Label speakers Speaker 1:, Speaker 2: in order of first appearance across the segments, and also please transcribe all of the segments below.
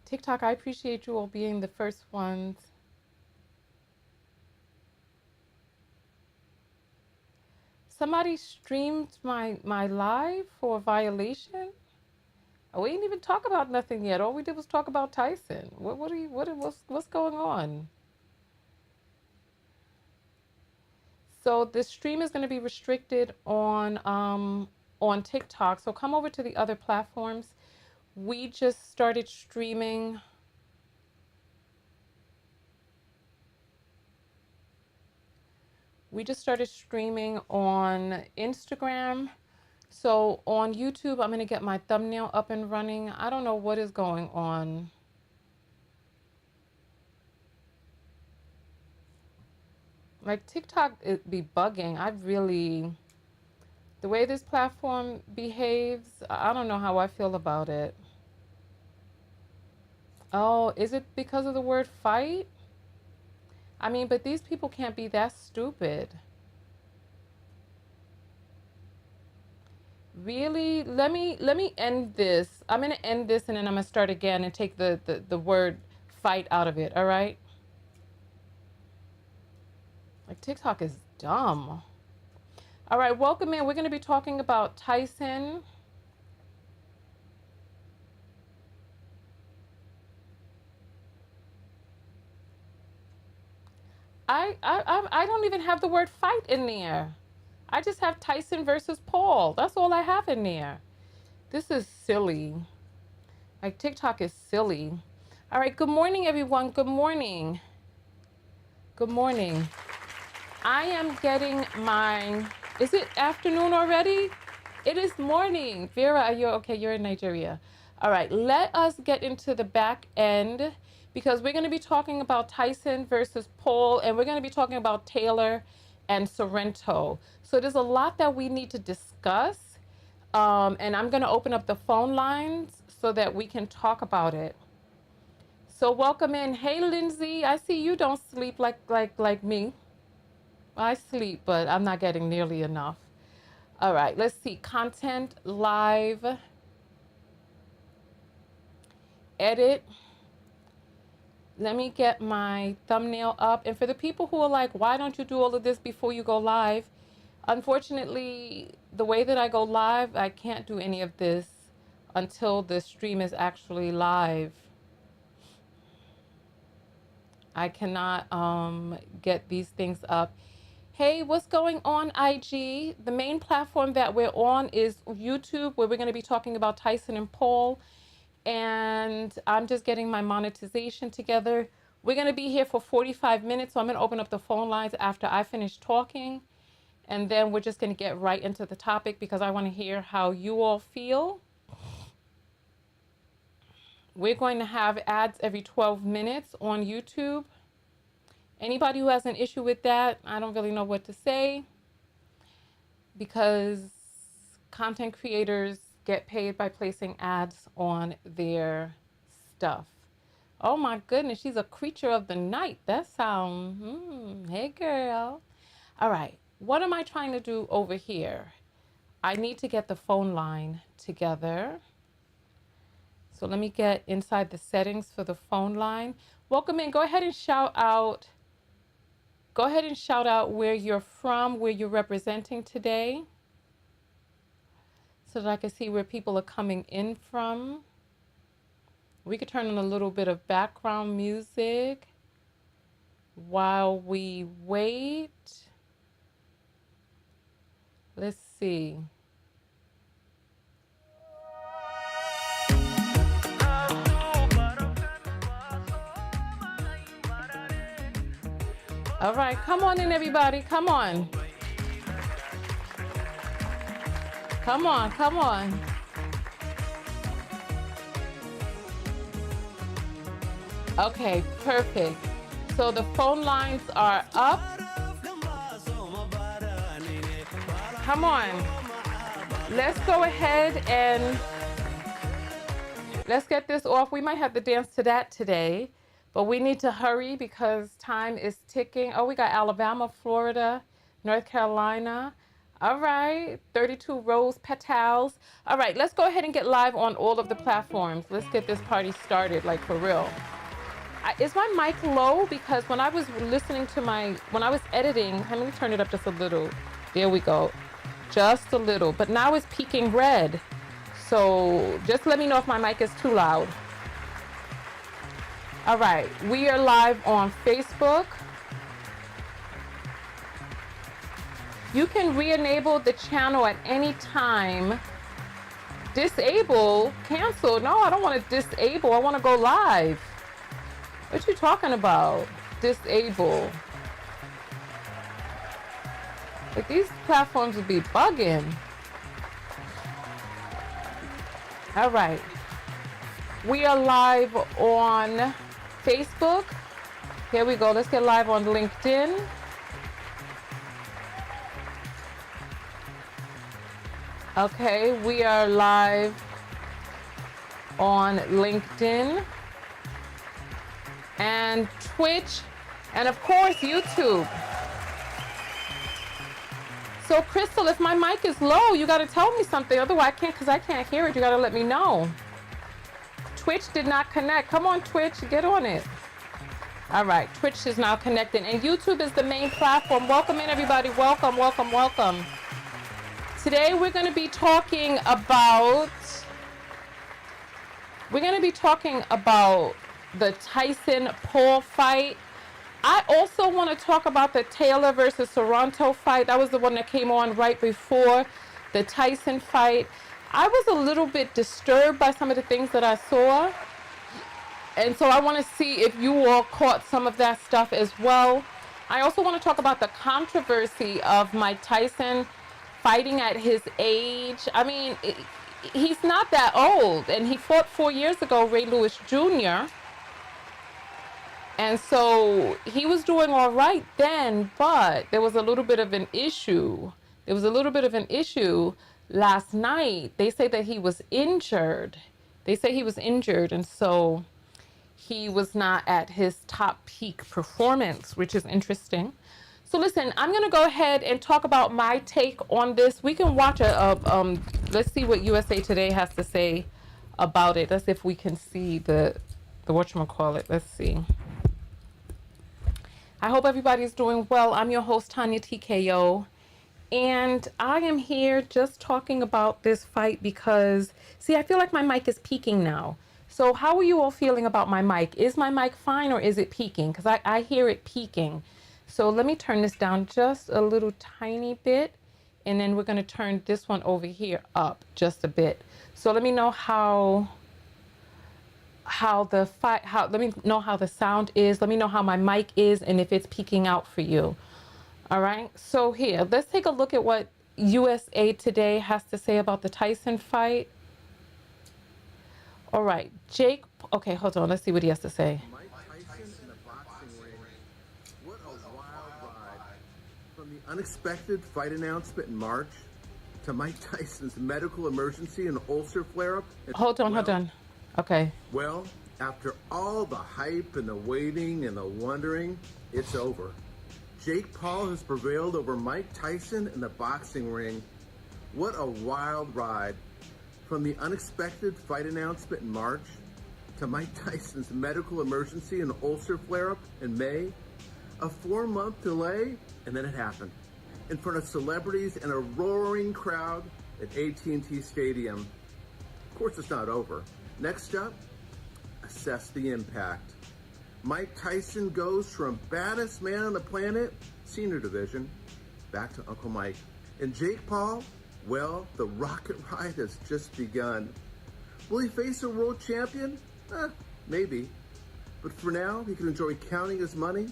Speaker 1: TikTok, I appreciate you all being the first ones. Somebody streamed my live for a violation. Oh, we didn't even talk about nothing yet. All we did was talk about Tyson. What's going on? So this stream is going to be restricted on TikTok. So come over to the other platforms. We just started streaming. We just started streaming on Instagram. So on YouTube, I'm going to get my thumbnail up and running. I don't know what is going on. Like TikTok, it be bugging. The way this platform behaves, I don't know how I feel about it. Oh, is it because of the word fight? I mean, but these people can't be that stupid. Really? Let me end this. I'm gonna end this and then I'm gonna start again and take the word fight out of it, all right? Like TikTok is dumb. All right, welcome in. We're gonna be talking about Tyson. I don't even have the word fight in there. I just have Tyson versus Paul. That's all I have in there. This is silly. Like TikTok is silly. All right, good morning, everyone. Good morning. Good morning. I am getting is it afternoon already? It is morning. Vera, are you okay? You're in Nigeria. All right, let us get into the back end because we're going to be talking about Tyson versus Paul, and we're going to be talking about Taylor and Sorrento. So there's a lot that we need to discuss, and I'm going to open up the phone lines so that we can talk about it. So welcome in. Hey, Lindsay, I see you don't sleep like me. I sleep, but I'm not getting nearly enough. All right, let's see. Content, live, edit. Let me get my thumbnail up. And for the people who are like, why don't you do all of this before you go live? Unfortunately, the way that I go live, I can't do any of this until the stream is actually live. I cannot get these things up. Hey, what's going on, IG? The main platform that we're on is YouTube, where we're going to be talking about Tyson and Paul. And I'm just getting my monetization together. We're going to be here for 45 minutes, so I'm going to open up the phone lines after I finish talking. And then we're just going to get right into the topic because I want to hear how you all feel. We're going to have ads every 12 minutes on YouTube. Anybody who has an issue with that, I don't really know what to say because content creators get paid by placing ads on their stuff. Oh my goodness, she's a creature of the night. That sounds, hey girl. All right, what am I trying to do over here? I need to get the phone line together. So let me get inside the settings for the phone line. Welcome in, go ahead and shout out. Go ahead and shout out where you're from, where you're representing today, so that I can see where people are coming in from. We could turn on a little bit of background music while we wait. Let's see. All right, come on in, everybody. Come on. Come on, come on. Okay, perfect. So the phone lines are up. Come on. Let's go ahead and let's get this off. We might have to dance to that today, but we need to hurry because time is ticking. Oh, we got Alabama, Florida, North Carolina. All right, 32 rose petals. All right, let's go ahead and get live on all of the platforms. Let's get this party started, like for real. Is my mic low? Because when I was listening to when I was editing, let me turn it up just a little. There we go. Just a little, but now it's peaking red. So just let me know if my mic is too loud. All right, we are live on Facebook. You can re-enable the channel at any time. Disable, cancel. No, I don't want to disable. I want to go live. What you talking about? Disable. Like these platforms would be bugging. All right. We are live on Facebook. Here we go. Let's get live on LinkedIn. Okay, we are live on LinkedIn and Twitch and of course YouTube. So Crystal, if my mic is low, you gotta tell me something. Otherwise I can't hear it. You gotta let me know. Twitch did not connect. Come on, Twitch, get on it. All right, Twitch is now connected and YouTube is the main platform. Welcome in everybody, welcome, welcome, welcome. Today we're going to be talking about the Tyson Paul fight. I also want to talk about the Taylor versus Sorrento fight. That was the one that came on right before the Tyson fight. I was a little bit disturbed by some of the things that I saw. And so I want to see if you all caught some of that stuff as well. I also want to talk about the controversy of Mike Tyson fighting at his age. I mean, he's not that old, and he fought 4 years ago, Ray Lewis Jr. And so he was doing all right then, but there was a little bit of an issue. Last night. They say that he was injured. And so he was not at his top peak performance, which is interesting. So listen, I'm going to go ahead and talk about my take on this. We can watch let's see what USA Today has to say about it. Let's see if we can see the whatchamacallit. Let's see. I hope everybody's doing well. I'm your host, Tonya TKO. And I am here just talking about this fight because, see, I feel like my mic is peaking now. So how are you all feeling about my mic? Is my mic fine or is it peaking? Because I hear it peaking. So let me turn this down just a little tiny bit, and then we're going to turn this one over here up just a bit. So let me know let me know how the sound is. Let me know how my mic is and if it's peaking out for you. All right. So here, let's take a look at what USA Today has to say about the Tyson fight. All right, okay, hold on. Let's see what he has to say.
Speaker 2: Unexpected fight announcement in March to Mike Tyson's medical emergency and ulcer flare-up.
Speaker 1: Hold on. Okay.
Speaker 2: Well, after all the hype and the waiting and the wondering, it's over. Jake Paul has prevailed over Mike Tyson in the boxing ring. What a wild ride. From the unexpected fight announcement in March to Mike Tyson's medical emergency and ulcer flare-up in May, a 4-month delay, and then it happened. In front of celebrities and a roaring crowd at AT&T Stadium. Of course, it's not over. Next up, assess the impact. Mike Tyson goes from baddest man on the planet, senior division, back to Uncle Mike. And Jake Paul, well, the rocket ride has just begun. Will he face a world champion? Maybe. But for now, he can enjoy counting his money,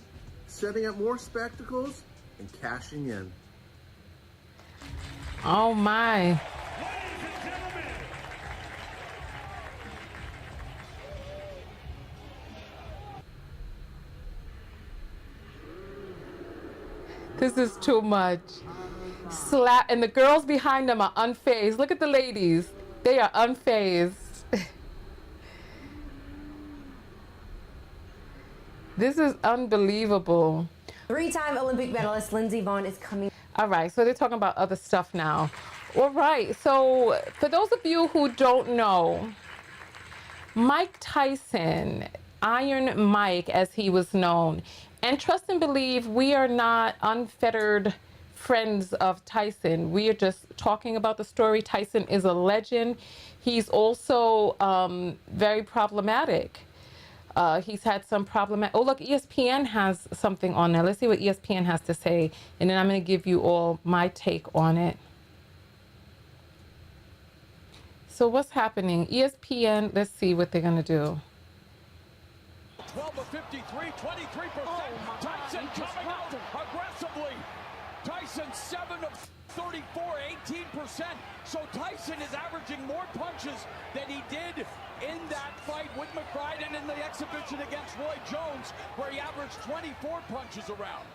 Speaker 2: setting up more spectacles, and cashing in.
Speaker 1: Oh my. This is too much. Slap, and the girls behind them are unfazed. Look at the ladies. They are unfazed. This is unbelievable.
Speaker 3: Three-time Olympic medalist Lindsey Vonn is coming.
Speaker 1: All right, so they're talking about other stuff now. All right, so for those of you who don't know, Mike Tyson, Iron Mike as he was known, and trust and believe we are not unfettered friends of Tyson. We are just talking about the story. Tyson is a legend. He's also very problematic. He's had some problem. Oh, look, ESPN has something on there. Let's see what ESPN has to say, and then I'm going to give you all my take on it. So what's happening? ESPN, let's see what they're going to do.
Speaker 3: 12 of 53, 23%. Oh, Tyson coming out aggressively. Tyson 7 of 34, 18%. So Tyson is averaging more punches than he did in that fight with McBride and in the exhibition against Roy Jones, where he averaged 24 punches around.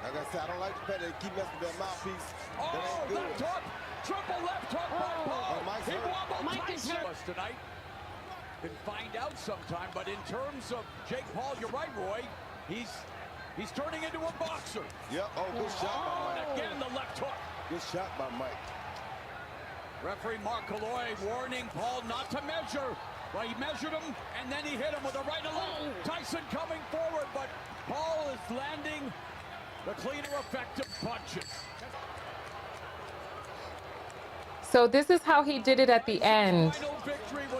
Speaker 4: Like I said, I don't like the fact that they keep messing with that mouthpiece.
Speaker 3: Oh, left hook. Triple left hook by Paul. He wobbled Tyson tonight. Can find out sometime, but in terms of Jake Paul, you're right, Roy. He's turning into a boxer.
Speaker 4: Yep. Oh, good shot by Mike.
Speaker 3: And again, the left hook.
Speaker 4: Good shot by Mike.
Speaker 3: Referee Mark Calloy warning Paul not to measure. Well, he measured him, and then he hit him with a right and left. Tyson coming forward, but Paul is landing the cleaner, effective punches.
Speaker 1: So this is how he did it at the end.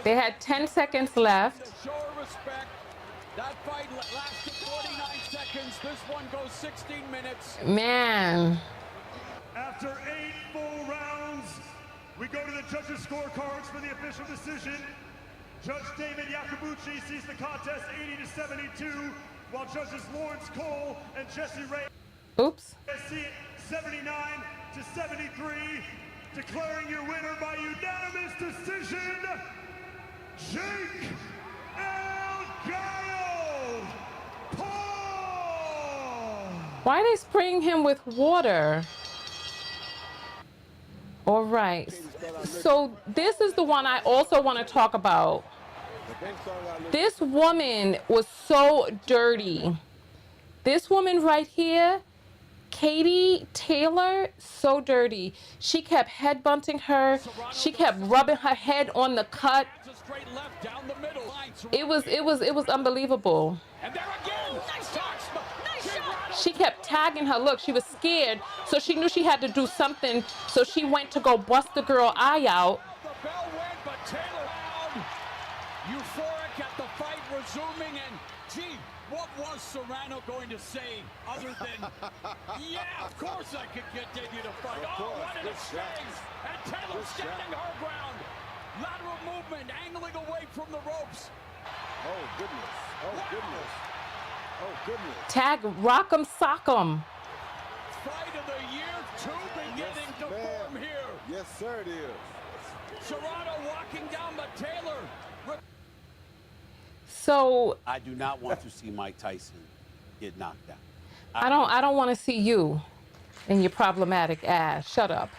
Speaker 1: They had 10 seconds left.
Speaker 3: Show of respect. That fight lasted 49 seconds. This one goes 16 minutes.
Speaker 1: Man.
Speaker 5: After 8 full rounds, we go to the judges' scorecards for the official decision. Judge David Yakubuchi sees the contest 80-72, while judges Lawrence Cole and Jesse Ray
Speaker 1: Oops.
Speaker 5: see it 79-73. Declaring your winner by unanimous decision, Jake El Gallo Paul.
Speaker 1: Why are they spraying him with water? All right. So this is the one I also want to talk about. This woman was so dirty. This woman right here, Katie Taylor, so dirty. She kept headbutting her. She kept rubbing her head on the cut. It was unbelievable.
Speaker 3: And there again, nice shot.
Speaker 1: She kept tagging her. Look, she was scared, so she knew she had to do something. So she went to go bust the girl eye out.
Speaker 3: The bell went, but Taylor down. Euphoric at the fight resuming, and gee, what was Serrano going to say other than, yeah, of course I could get Davey to fight. Oh, what an exchange! And Taylor standing her ground. Lateral movement, angling away from the ropes.
Speaker 4: Oh, goodness. Oh, goodness. Oh, goodness.
Speaker 1: Tag, rock 'em, sock 'em.
Speaker 3: Fight of the year, two beginning to form here.
Speaker 4: Yes, sir, it is.
Speaker 3: Serrano walking down, but Taylor.
Speaker 1: So
Speaker 6: I do not want to see Mike Tyson get knocked out.
Speaker 1: I don't want to see you and your problematic ass. Shut up.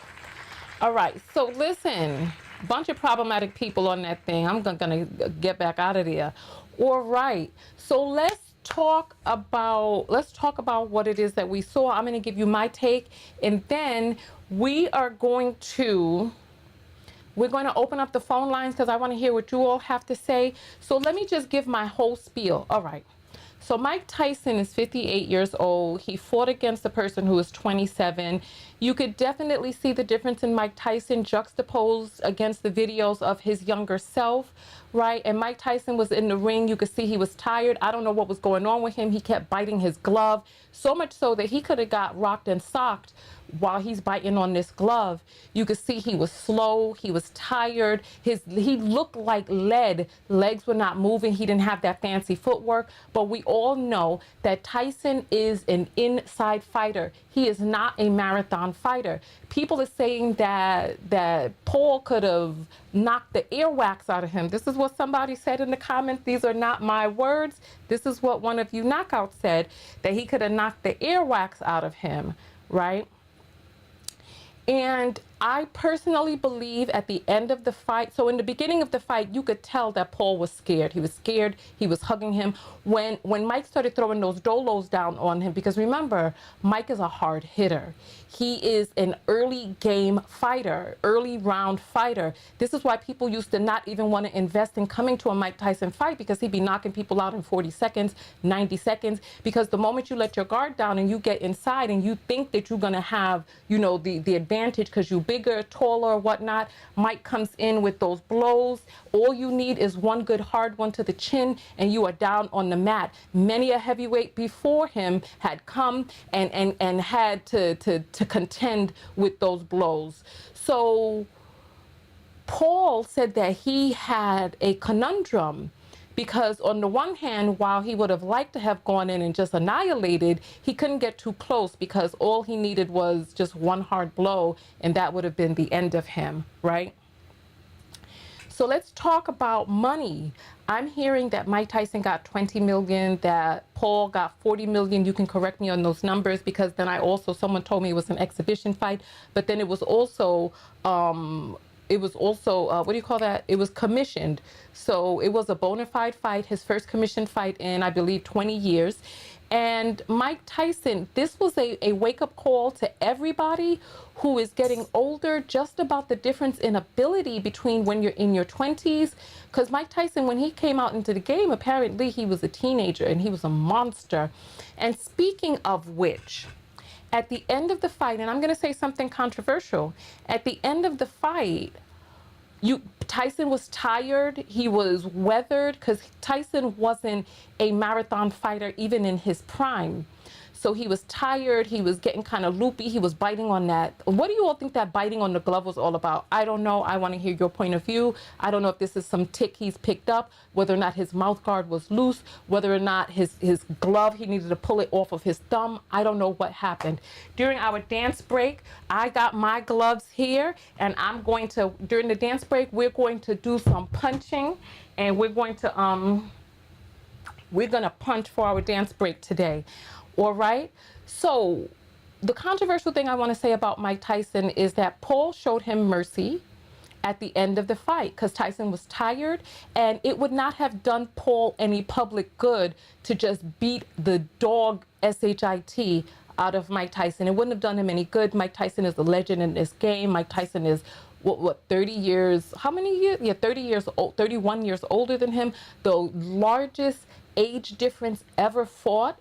Speaker 1: All right. So listen, bunch of problematic people on that thing. I'm gonna get back out of there. All right. So let's talk about what it is that we saw. I'm gonna give you my take, and then we're going to open up the phone lines because I want to hear what you all have to say. So let me just give my whole spiel. All right. So Mike Tyson is 58 years old. He fought against a person who is 27. You could definitely see the difference in Mike Tyson juxtaposed against the videos of his younger self, right? And Mike Tyson was in the ring. You could see he was tired. I don't know what was going on with him. He kept biting his glove, so much so that he could have got rocked and socked while he's biting on this glove. You could see he was slow, he was tired, he looked like lead. Legs were not moving, he didn't have that fancy footwork. But we all know that Tyson is an inside fighter. He is not a marathon fighter. People are saying that Paul could have knocked the earwax out of him. This is what somebody said in the comments. These are not my words. This is what one of you knockouts said, that he could have knocked the earwax out of him, right? And I personally believe at the end of the fight, so in the beginning of the fight, you could tell that Paul was scared. He was scared. He was hugging him. When Mike started throwing those dolos down on him, because remember, Mike is a hard hitter. He is an early game fighter, early round fighter. This is why people used to not even want to invest in coming to a Mike Tyson fight, because he'd be knocking people out in 40 seconds, 90 seconds. Because the moment you let your guard down and you get inside and you think that you're going to have, you know, the advantage because you're bigger, taller, whatnot, Mike comes in with those blows. All you need is one good hard one to the chin and you are down on the mat. Many a heavyweight before him had come and had to contend with those blows. So Paul said that he had a conundrum, because on the one hand, while he would have liked to have gone in and just annihilated, he couldn't get too close because all he needed was just one hard blow and that would have been the end of him, right? So let's talk about money. I'm hearing that Mike Tyson got 20 million, that Paul got 40 million. You can correct me on those numbers, because then someone told me it was an exhibition fight, but then it was also, what do you call that? It was commissioned. So it was a bona fide fight, his first commissioned fight in, I believe, 20 years. And Mike Tyson, this was a wake-up call to everybody who is getting older, just about the difference in ability between when you're in your 20s. Because Mike Tyson, when he came out into the game, apparently he was a teenager and he was a monster. And speaking of which, at the end of the fight, and I'm going to say something controversial, at the end of the fight, Tyson was tired, he was weathered, because Tyson wasn't a marathon fighter even in his prime. So he was tired, he was getting kind of loopy, he was biting on that. What do you all think that biting on the glove was all about? I don't know. I want to hear your point of view. I don't know if this is some tick he's picked up, whether or not his mouth guard was loose, whether or not his glove, he needed to pull it off of his thumb. I don't know what happened. During our dance break, I got my gloves here, and I'm going to, during the dance break, we're going to do some punching, and we're going to punch for our dance break today. All right. So the controversial thing I want to say about Mike Tyson is that Paul showed him mercy at the end of the fight, because Tyson was tired, and it would not have done Paul any public good to just beat the dog SHIT out of Mike Tyson. It wouldn't have done him any good. Mike Tyson is a legend in this game. Mike Tyson is what 30 years, how many years? Yeah, 30 years old, 31 years older than him, the largest age difference ever fought.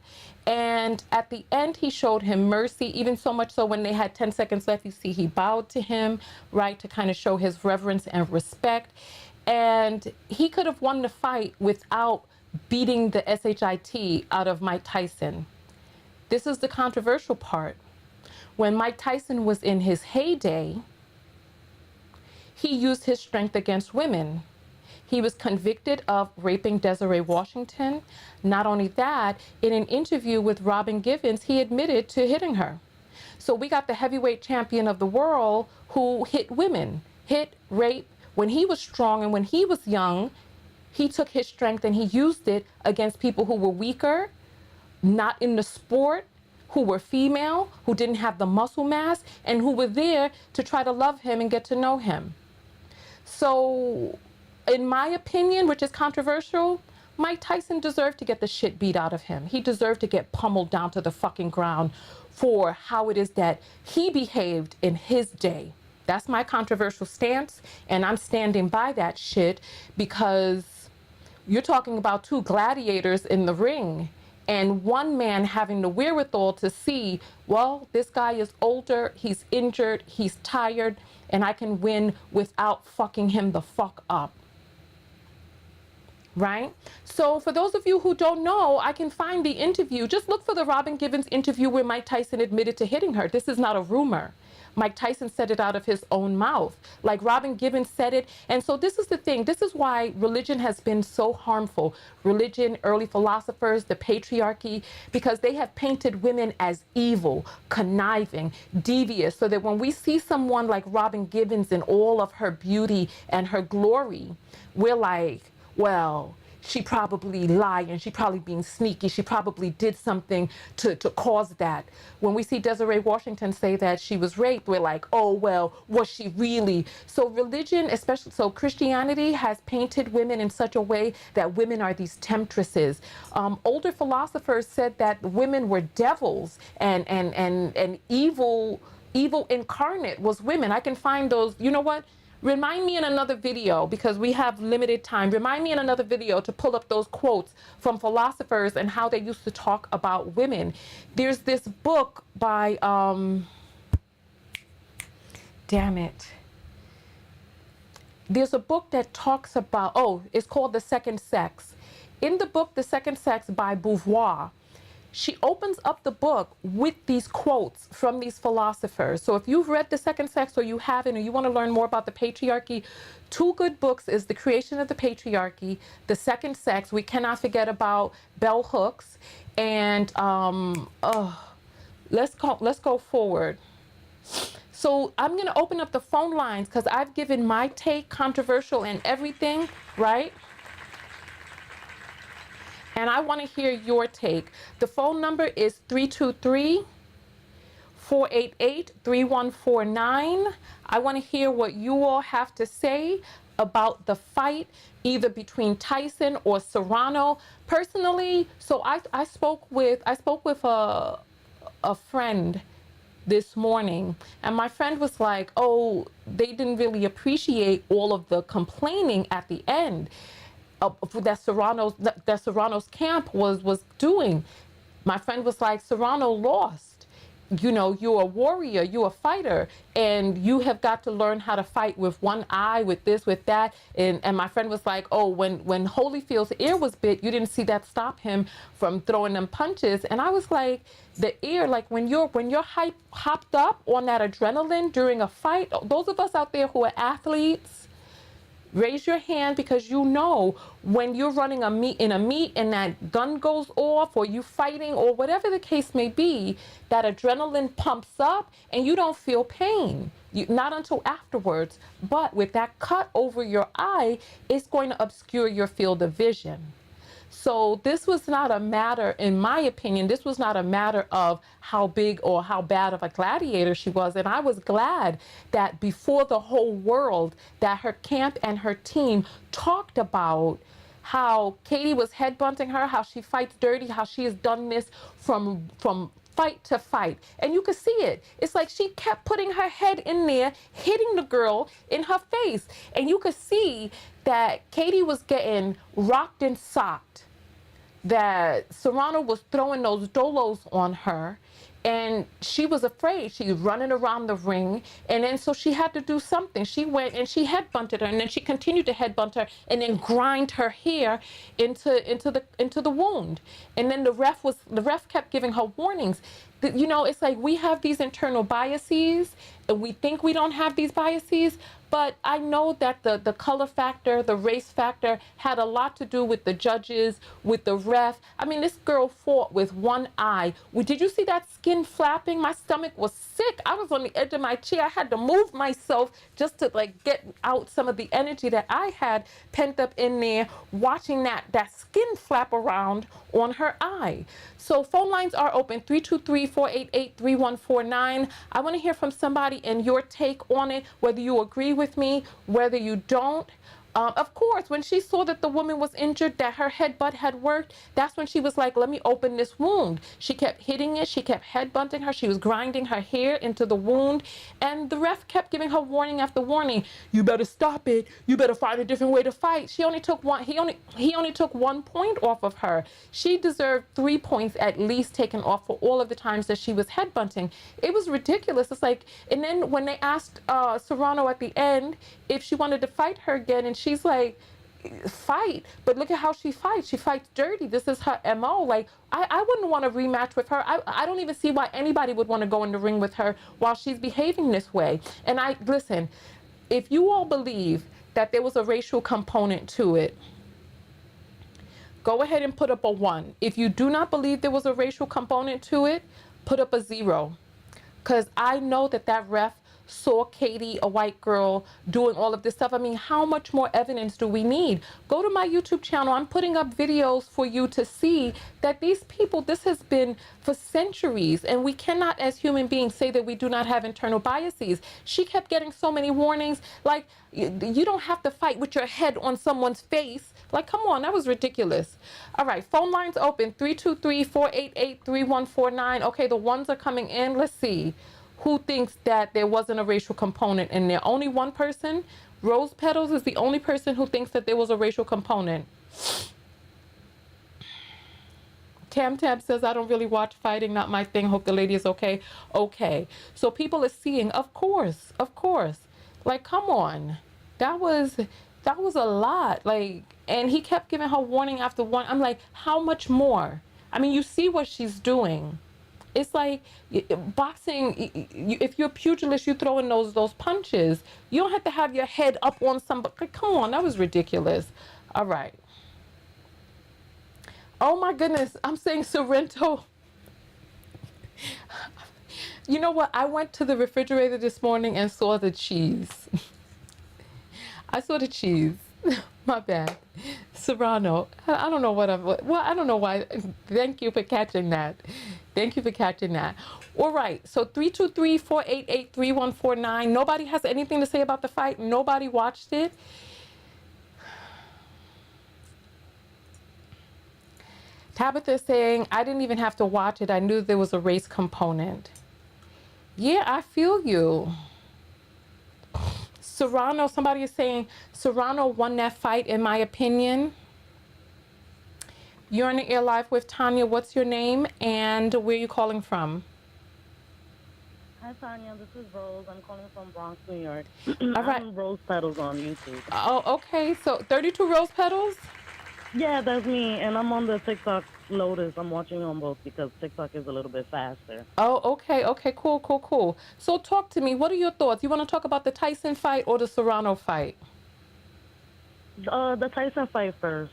Speaker 1: And at the end, he showed him mercy, even so much so when they had 10 seconds left, you see he bowed to him, right, to kind of show his reverence and respect. And he could have won the fight without beating the SHIT out of Mike Tyson. This is the controversial part. When Mike Tyson was in his heyday, he used his strength against women. He was convicted of raping Desiree Washington. Not only that, in an interview with Robin Givens, he admitted to hitting her. So we got the heavyweight champion of the world who hit women, hit, rape. When he was strong and when he was young, he took his strength and he used it against people who were weaker, not in the sport, who were female, who didn't have the muscle mass, and who were there to try to love him and get to know him. So, in my opinion, which is controversial, Mike Tyson deserved to get the shit beat out of him. He deserved to get pummeled down to the fucking ground for how it is that he behaved in his day. That's my controversial stance, and I'm standing by that shit, because you're talking about two gladiators in the ring, and one man having the wherewithal to see, well, this guy is older, he's injured, he's tired, and I can win without fucking him the fuck up. Right? So for those of you who don't know, I can find the interview. Just look for the Robin Givens interview where Mike Tyson admitted to hitting her. This is not a rumor. Mike Tyson said it out of his own mouth. Like Robin Givens said it. And so this is the thing. This is why religion has been so harmful. Religion, early philosophers, the patriarchy, because they have painted women as evil, conniving, devious, so that when we see someone like Robin Givens in all of her beauty and her glory, we're like, well, she probably lying, she probably being sneaky, she probably did something to cause that. When we see Desiree Washington say that she was raped, we're like, oh, well, was she really? So religion, especially, so Christianity has painted women in such a way that women are these temptresses. Older philosophers said that women were devils, and evil incarnate was women. I can find those, you know what? Remind me in another video, because we have limited time. Remind me in another video to pull up those quotes from philosophers and how they used to talk about women. There's this book by, damn it. There's a book that talks about, it's called The Second Sex. In the book, The Second Sex by Beauvoir, she opens up the book with these quotes from these philosophers. So if you've read The Second Sex or you haven't, or you want to learn more about the patriarchy, two good books is The Creation of the Patriarchy, The Second Sex. We cannot forget about Bell Hooks. And let's go forward. So I'm going to open up the phone lines because I've given my take, controversial and everything, right? And I want to hear your take. The phone number is 323-488-3149. I want to hear what you all have to say about the fight, either between Tyson or Serrano. Personally, so I spoke with a friend this morning, and my friend was like, oh, they didn't really appreciate all of the complaining at the end. That Serrano's camp was doing. My friend was like, Serrano lost. You know, you're a warrior, you're a fighter, and you have got to learn how to fight with one eye, with this, with that. And my friend was like, oh, when Holyfield's ear was bit, you didn't see that stop him from throwing them punches. And I was like, the ear, like when you're hopped up on that adrenaline during a fight, those of us out there who are athletes, raise your hand, because you know when you're running a meet and that gun goes off, or you fighting, or whatever the case may be, that adrenaline pumps up and you don't feel pain. Not until afterwards. But with that cut over your eye, it's going to obscure your field of vision. So this was not a matter, in my opinion, this was not a matter of how big or how bad of a gladiator she was. And I was glad that before the whole world, that her camp and her team talked about how Katie was headbutting her, how she fights dirty, how she has done this from fight to fight. And you could see it. It's like she kept putting her head in there, hitting the girl in her face. And you could see that Katie was getting rocked and socked, that Serrano was throwing those dolos on her, and she was afraid. She was running around the ring, and then so she had to do something. She went and she headbutted her, and then she continued to headbutt her, and then grind her hair into the wound. And then the ref kept giving her warnings. You know, it's like we have these internal biases, and we think we don't have these biases. But I know that the color factor, the race factor had a lot to do with the judges, with the ref. I mean, this girl fought with one eye. Did you see that skin flapping? My stomach was sick. I was on the edge of my chair. I had to move myself just to like get out some of the energy that I had pent up in there, watching that skin flap around on her eye. So phone lines are open, 323-488-3149. I want to hear from somebody and your take on it, whether you agree with me, whether you don't. Of course, when she saw that the woman was injured, that her headbutt had worked, that's when she was like, let me open this wound. She kept hitting it. She kept headbutting her. She was grinding her hair into the wound. And the ref kept giving her warning after warning. You better stop it. You better find a different way to fight. She only took one. He only took 1 point off of her. She deserved 3 points at least taken off for all of the times that she was headbutting. It was ridiculous. It's like, and then when they asked Serrano at the end if she wanted to fight her again, and she's like, fight, but look at how she fights. She fights dirty. This is her MO. Like, I wouldn't want to rematch with her. I don't even see why anybody would want to go in the ring with her while she's behaving this way. And listen, if you all believe that there was a racial component to it, go ahead and put up a 1. If you do not believe there was a racial component to it, put up a 0. Because I know that ref saw Katie, a white girl, doing all of this stuff. I mean, how much more evidence do we need? Go to my YouTube channel. I'm putting up videos for you to see that these people, this has been for centuries, and we cannot, as human beings, say that we do not have internal biases. She kept getting so many warnings, like, you don't have to fight with your head on someone's face. Like, come on, that was ridiculous. All right, phone lines open, 323-488-3149. Okay, the ones are coming in. Let's see. Who thinks that there wasn't a racial component in there? Only one person? Rose Petals is the only person who thinks that there was a racial component. Tam Tam says, I don't really watch fighting, not my thing. Hope the lady is okay. Okay. So people are seeing, of course, of course. Like, come on. That was a lot. Like, and he kept giving her warning after one. I'm like, how much more? I mean, you see what she's doing. It's like boxing. If you're a pugilist, you throw in those punches. You don't have to have your head up on somebody. Come on, that was ridiculous. All right. Oh my goodness, I'm saying Sorrento. You know what? I went to the refrigerator this morning and saw the cheese. I saw the cheese. My bad. Serrano. I don't know what I don't know why. Thank you for catching that. Thank you for catching that. All right. So 323-488-3149. Nobody has anything to say about the fight. Nobody watched it. Tabitha is saying, I didn't even have to watch it. I knew there was a race component. Yeah, I feel you. Serrano, somebody is saying Serrano won that fight, in my opinion. You're on the air live with Tonya. What's your name and where are you calling from?
Speaker 7: Hi, Tonya. This is Rose. I'm calling from Bronx, New York.
Speaker 1: All right.
Speaker 7: I'm Rose Petals on YouTube.
Speaker 1: Oh, okay. So 32 Rose Petals?
Speaker 7: Yeah, that's me. And I'm on the TikTok Lotus. I'm watching on both because TikTok is a little bit faster.
Speaker 1: Oh, okay. Okay, cool, cool, cool. So talk to me. What are your thoughts? You want to talk about the Tyson fight or the Serrano fight?
Speaker 7: The Tyson fight first.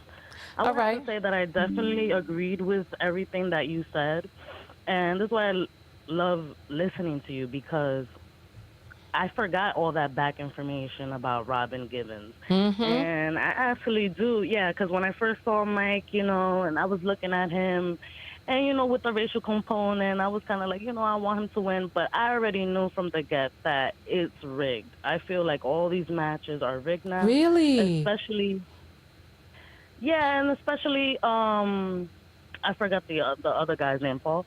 Speaker 7: I want to say that I definitely agreed with everything that you said. And this is why I love listening to you, because I forgot all that back information about Robin Givens. And I actually do, yeah, because when I first saw Mike, you know, and I was looking at him, and, you know, with the racial component, I was kind of like, you know, I want him to win. But I already knew from the get that it's rigged. I feel like all these matches are rigged now.
Speaker 1: Really?
Speaker 7: Especially, yeah, and especially, I forgot the other guy's name, Paul.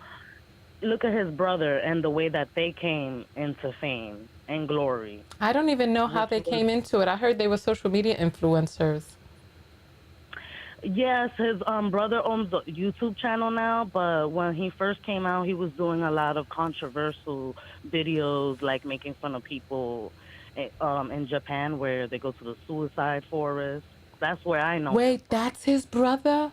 Speaker 7: Look at his brother and the way that they came into fame and glory.
Speaker 1: I don't even know how they came into it. I heard they were social media influencers.
Speaker 7: Yes, his brother owns the YouTube channel now, but when he first came out, he was doing a lot of controversial videos, like making fun of people in Japan where they go to the suicide forest. That's where I know.
Speaker 1: Wait, that's his brother?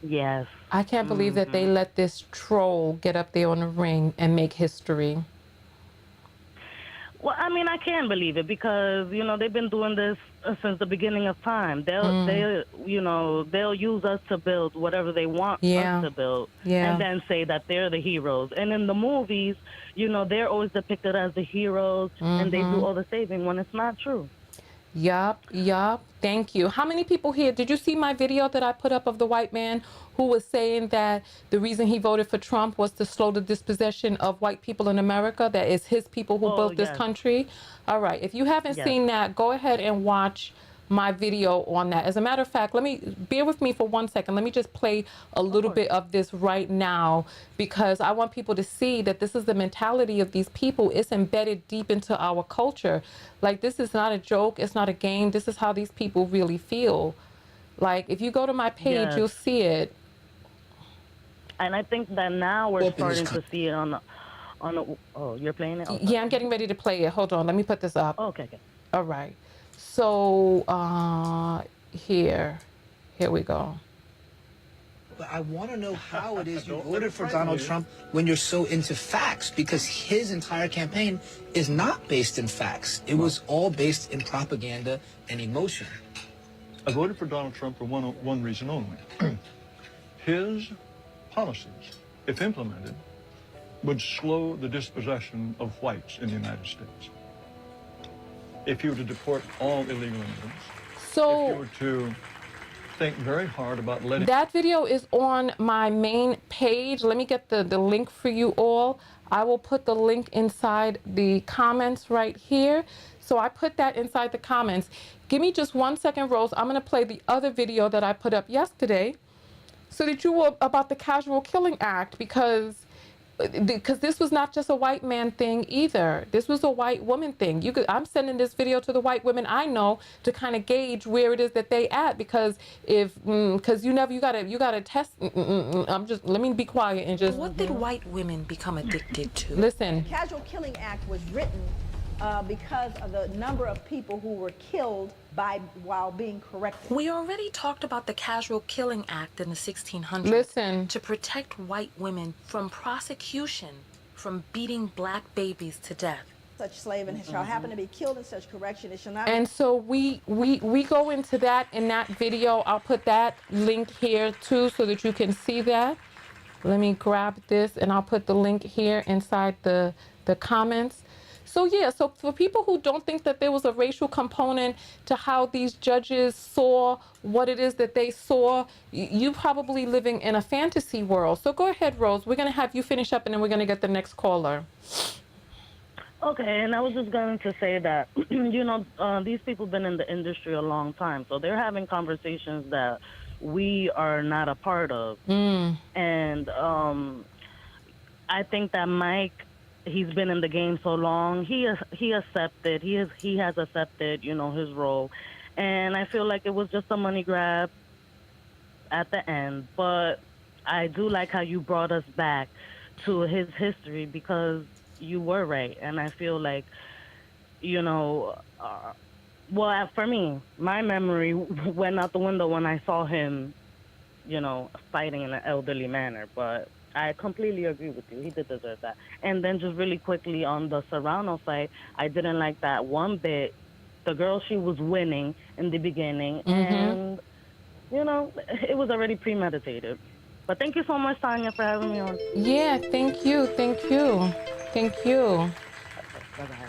Speaker 7: Yes.
Speaker 1: I can't believe that they let this troll get up there on the ring and make history.
Speaker 7: Well, I mean, I can't believe it because, you know, they've been doing this since the beginning of time. They'll use us to build whatever they want us to build and then say that they're the heroes. And in the movies, you know, they're always depicted as the heroes and they do all the saving when it's not true.
Speaker 1: Yup. Thank you. How many people here, did you see my video that I put up of the white man who was saying that the reason he voted for Trump was to slow the dispossession of white people in America, that is his people who built this country? All right. If you haven't seen that, go ahead and watch my video on that. As a matter of fact, bear with me for 1 second. Let me just play a little bit of this right now, because I want people to see that this is the mentality of these people. It's embedded deep into our culture. Like, this is not a joke. It's not a game. This is how these people really feel. Like, if you go to my page, you'll see it.
Speaker 7: And I think that now we're starting to see it on the, oh, you're playing it? Oh,
Speaker 1: yeah, I'm getting ready to play it. Hold on. Let me put this up.
Speaker 7: Okay.
Speaker 1: All right. So here we go.
Speaker 8: But I want to know how it is you voted for Donald Trump when you're so into facts, because his entire campaign is not based in facts. It was all based in propaganda and emotion.
Speaker 9: I voted for Donald Trump for one reason only. His policies, if implemented, would slow the dispossession of whites in the United States. If you were to deport all illegal immigrants,
Speaker 1: So
Speaker 9: if you were to think very hard about letting...
Speaker 1: That video is on my main page. Let me get the link for you all. I will put the link inside the comments right here. So I put that inside the comments. Give me just 1 second, Rose. I'm going to play the other video that I put up yesterday so that you will, about the Casual Killing Act, because this was not just a white man thing either. This was a white woman thing. I'm sending this video to the white women I know to kind of gauge where it is that they at, because because you gotta test. Let me be quiet and just.
Speaker 10: What did white women become addicted to?
Speaker 1: Listen.
Speaker 11: The Casual Killing Act was written because of the number of people who were killed while being corrected.
Speaker 10: We already talked about the Casual Killing Act in the 1600s.
Speaker 1: Listen.
Speaker 10: To protect white women from prosecution, from beating black babies to death.
Speaker 11: Such slave and shall happen to be killed in such correction, it shall not.
Speaker 1: And so we go into that in that video. I'll put that link here too so that you can see that. Let me grab this and I'll put the link here inside the comments. So yeah, so for people who don't think that there was a racial component to how these judges saw what it is that they saw, you probably living in a fantasy world. So go ahead, Rose. We're going to have you finish up and then we're going to get the next caller.
Speaker 7: Okay, and I was just going to say that, these people have been in the industry a long time, so they're having conversations that we are not a part of. And I think that Mike, he's been in the game so long. He has accepted his role, and I feel like it was just a money grab at the end. But I do like how you brought us back to his history, because you were right, and I feel like, for me, my memory went out the window when I saw him, fighting in an elderly manner, but I completely agree with you. He did deserve that. And then just really quickly on the Serrano fight, I didn't like that one bit. The girl, she was winning in the beginning, and, it was already premeditated. But thank you so much, Tonya, for having me on.
Speaker 1: Yeah, thank you. Thank you.
Speaker 7: Bye-bye.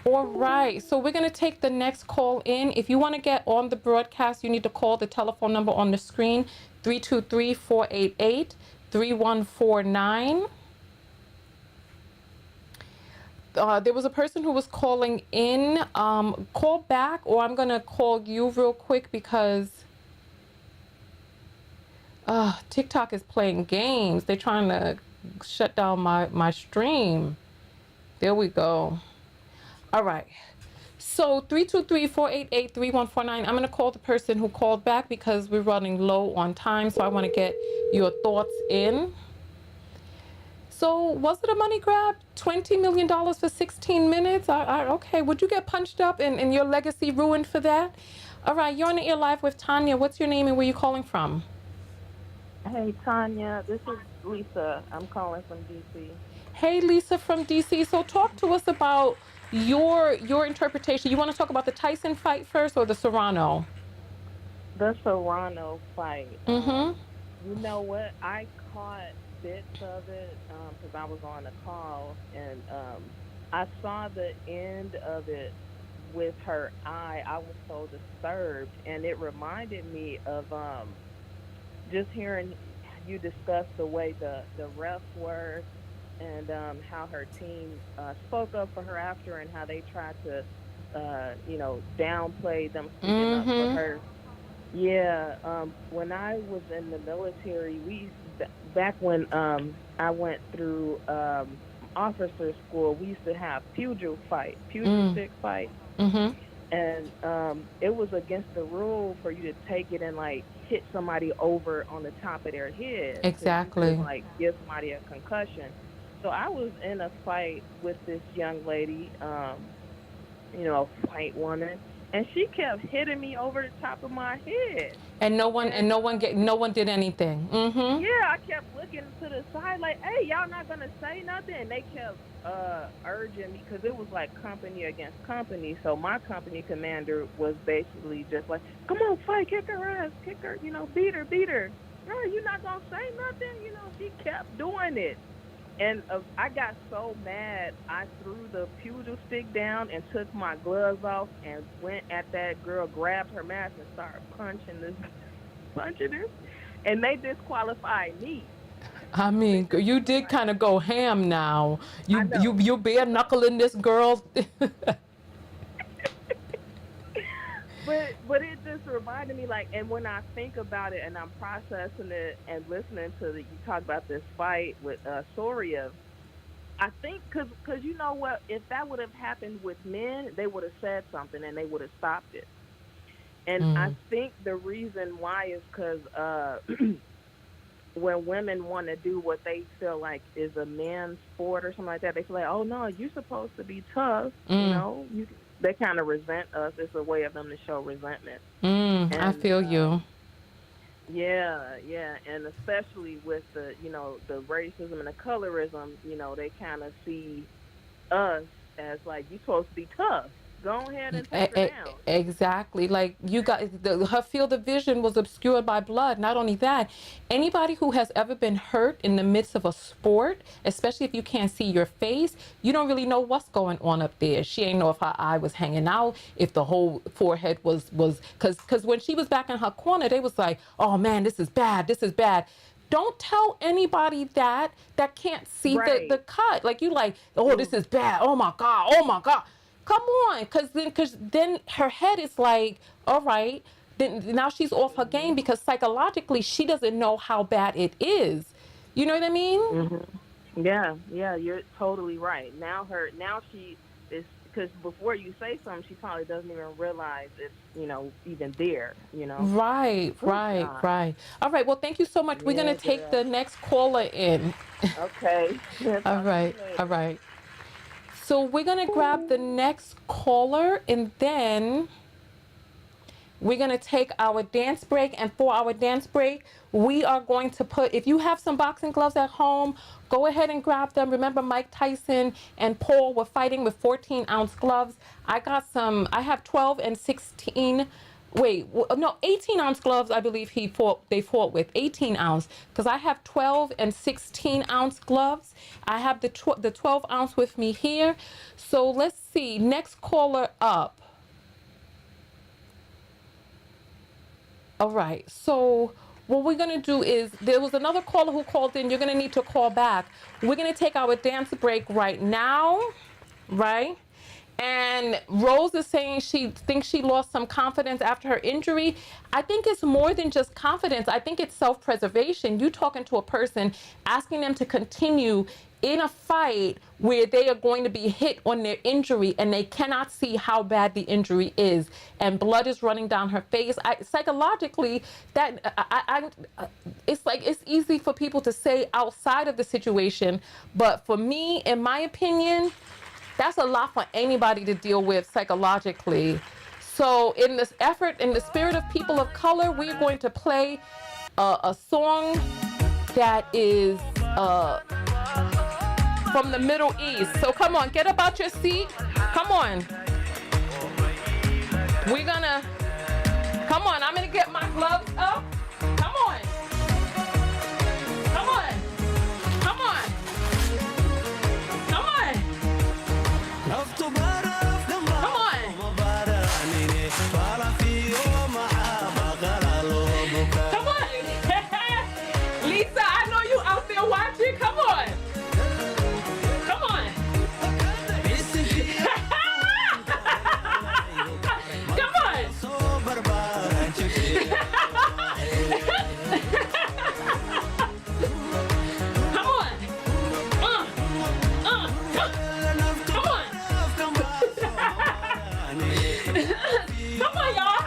Speaker 1: All right, so we're going to take the next call in. If you want to get on the broadcast, you need to call the telephone number on the screen, 323-488-3149. There was a person who was calling in. Call back, or I'm going to call you real quick because TikTok is playing games. They're trying to shut down my stream. There we go. All right. So 323-488-3149. I'm going to call the person who called back because we're running low on time. So I want to get your thoughts in. So was it a money grab? $20 million for 16 minutes? Okay. Would you get punched up and your legacy ruined for that? All right. You're on the air live with Tonya. What's your name and where you calling from?
Speaker 12: Hey, Tonya. This is Lisa. I'm calling from D.C.
Speaker 1: Hey, Lisa from D.C. So talk to us about your interpretation. You want to talk about the Tyson fight first or the Serrano?
Speaker 12: The Serrano fight.
Speaker 1: Mm-hmm.
Speaker 12: You know what? I caught bits of it because I was on a call, and I saw the end of it with her eye. I was so disturbed, and it reminded me of just hearing you discuss the way the refs were, and how her team spoke up for her after, and how they tried to, downplay them speaking up for her. Yeah, when I was in the military, back when I went through officer school, we used to have pugil stick fight.
Speaker 1: Mm-hmm.
Speaker 12: And it was against the rule for you to take it and hit somebody over on the top of their head.
Speaker 1: Exactly.
Speaker 12: So give somebody a concussion. So I was in a fight with this young lady, a white woman, and she kept hitting me over the top of my head. And no one
Speaker 1: did anything. Mm-hmm.
Speaker 12: Yeah, I kept looking to the side like, hey, y'all not gonna say nothing? And they kept urging me, because it was company against company. So my company commander was basically just like, come on, fight, kick her ass, kick her, beat her. girl, you not gonna say nothing? You know, she kept doing it. And I got so mad, I threw the pugil stick down and took my gloves off and went at that girl, grabbed her mask and started punching her. And they disqualified me.
Speaker 1: I mean, you did kind of go ham now.
Speaker 12: I know.
Speaker 1: You bare knuckling this girl.
Speaker 12: But it just reminded me, like, and when I think about it and I'm processing it and listening to you talk about this fight with Soria, I think because you know what, if that would have happened with men, they would have said something and they would have stopped it. And I think the reason why is because when women want to do what they feel like is a man's sport or something like that, they feel like, oh no, you're supposed to be tough, you know. They kind of resent us. It's a way of them to show resentment. And,
Speaker 1: I feel you.
Speaker 12: Yeah, and especially with the, you know, the racism and the colorism, you know, they kind of see us as like, you're supposed to be tough. Go ahead and take her down.
Speaker 1: Exactly. Like, you got her field of vision was obscured by blood. Not only that, anybody who has ever been hurt in the midst of a sport, especially if you can't see your face, you don't really know what's going on up there. She ain't know if her eye was hanging out, if the whole forehead was because when she was back in her corner, they was like, oh man, this is bad. Don't tell anybody that can't see the cut. Like, you like, oh, this is bad. Oh my God. Come on, because then her head is like, all right, then now she's off her game because psychologically she doesn't know how bad it is. You know what I mean?
Speaker 12: Mm-hmm. Yeah, you're totally right. Now she is, because before you say something, she probably doesn't even realize it's, you know, even there, you know?
Speaker 1: Right. All right, well, thank you so much. We're going to take the next caller in.
Speaker 12: Okay.
Speaker 1: All right. So we're going to grab the next caller, and then we're going to take our dance break. And for our dance break, we are going to if you have some boxing gloves at home, go ahead and grab them. Remember, Mike Tyson and Paul were fighting with 14-ounce gloves. I have 12 and 16. 18-ounce gloves, I believe they fought with 18-ounce, because I have 12 and 16-ounce gloves. I have the 12-ounce with me here. So let's see, next caller up. All right, so what we're gonna do is, there was another caller who called in. You're gonna need to call back. We're gonna take our dance break right now, right? And Rose is saying she thinks she lost some confidence after her injury. I think it's more than just confidence. I think it's self-preservation. You talking to a person, asking them to continue in a fight where they are going to be hit on their injury and they cannot see how bad the injury is, and blood is running down her face. Psychologically, it's like, it's easy for people to say outside of the situation, but for me, in my opinion, that's a lot for anybody to deal with psychologically. So in this effort, in the spirit of people of color, we're going to play a song that is from the Middle East. So come on, get up out your seat. Come on. I'm gonna get my gloves up. Come on. Come on. Come on. Come on. Come on. Lisa, I know you out there watching. Come on. Come on. Come on. Come on, y'all.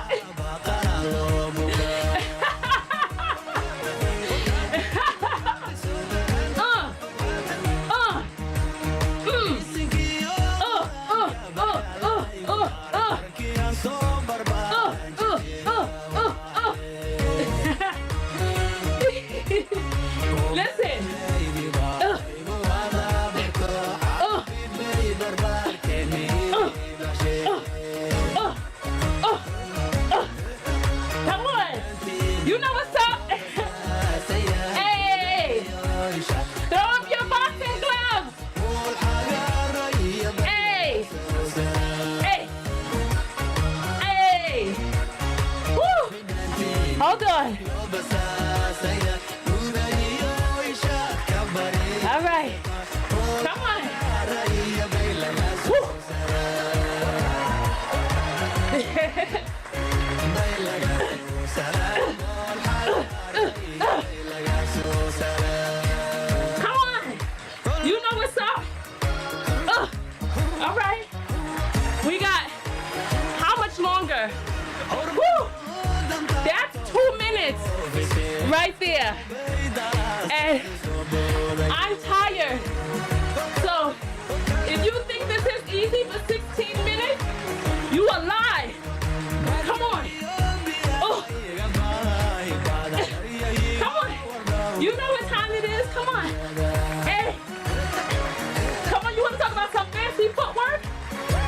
Speaker 1: on. All right. Come on. Woo. Come on. You know what's up. All right. We got how much longer? Woo. That's 2 minutes right there. And I'm tired. So if you think this is easy for 16 minutes, you are lying. Come on. Oh. Come on. You know what time it is. Come on. Hey. Come on, you want to talk about some fancy footwork?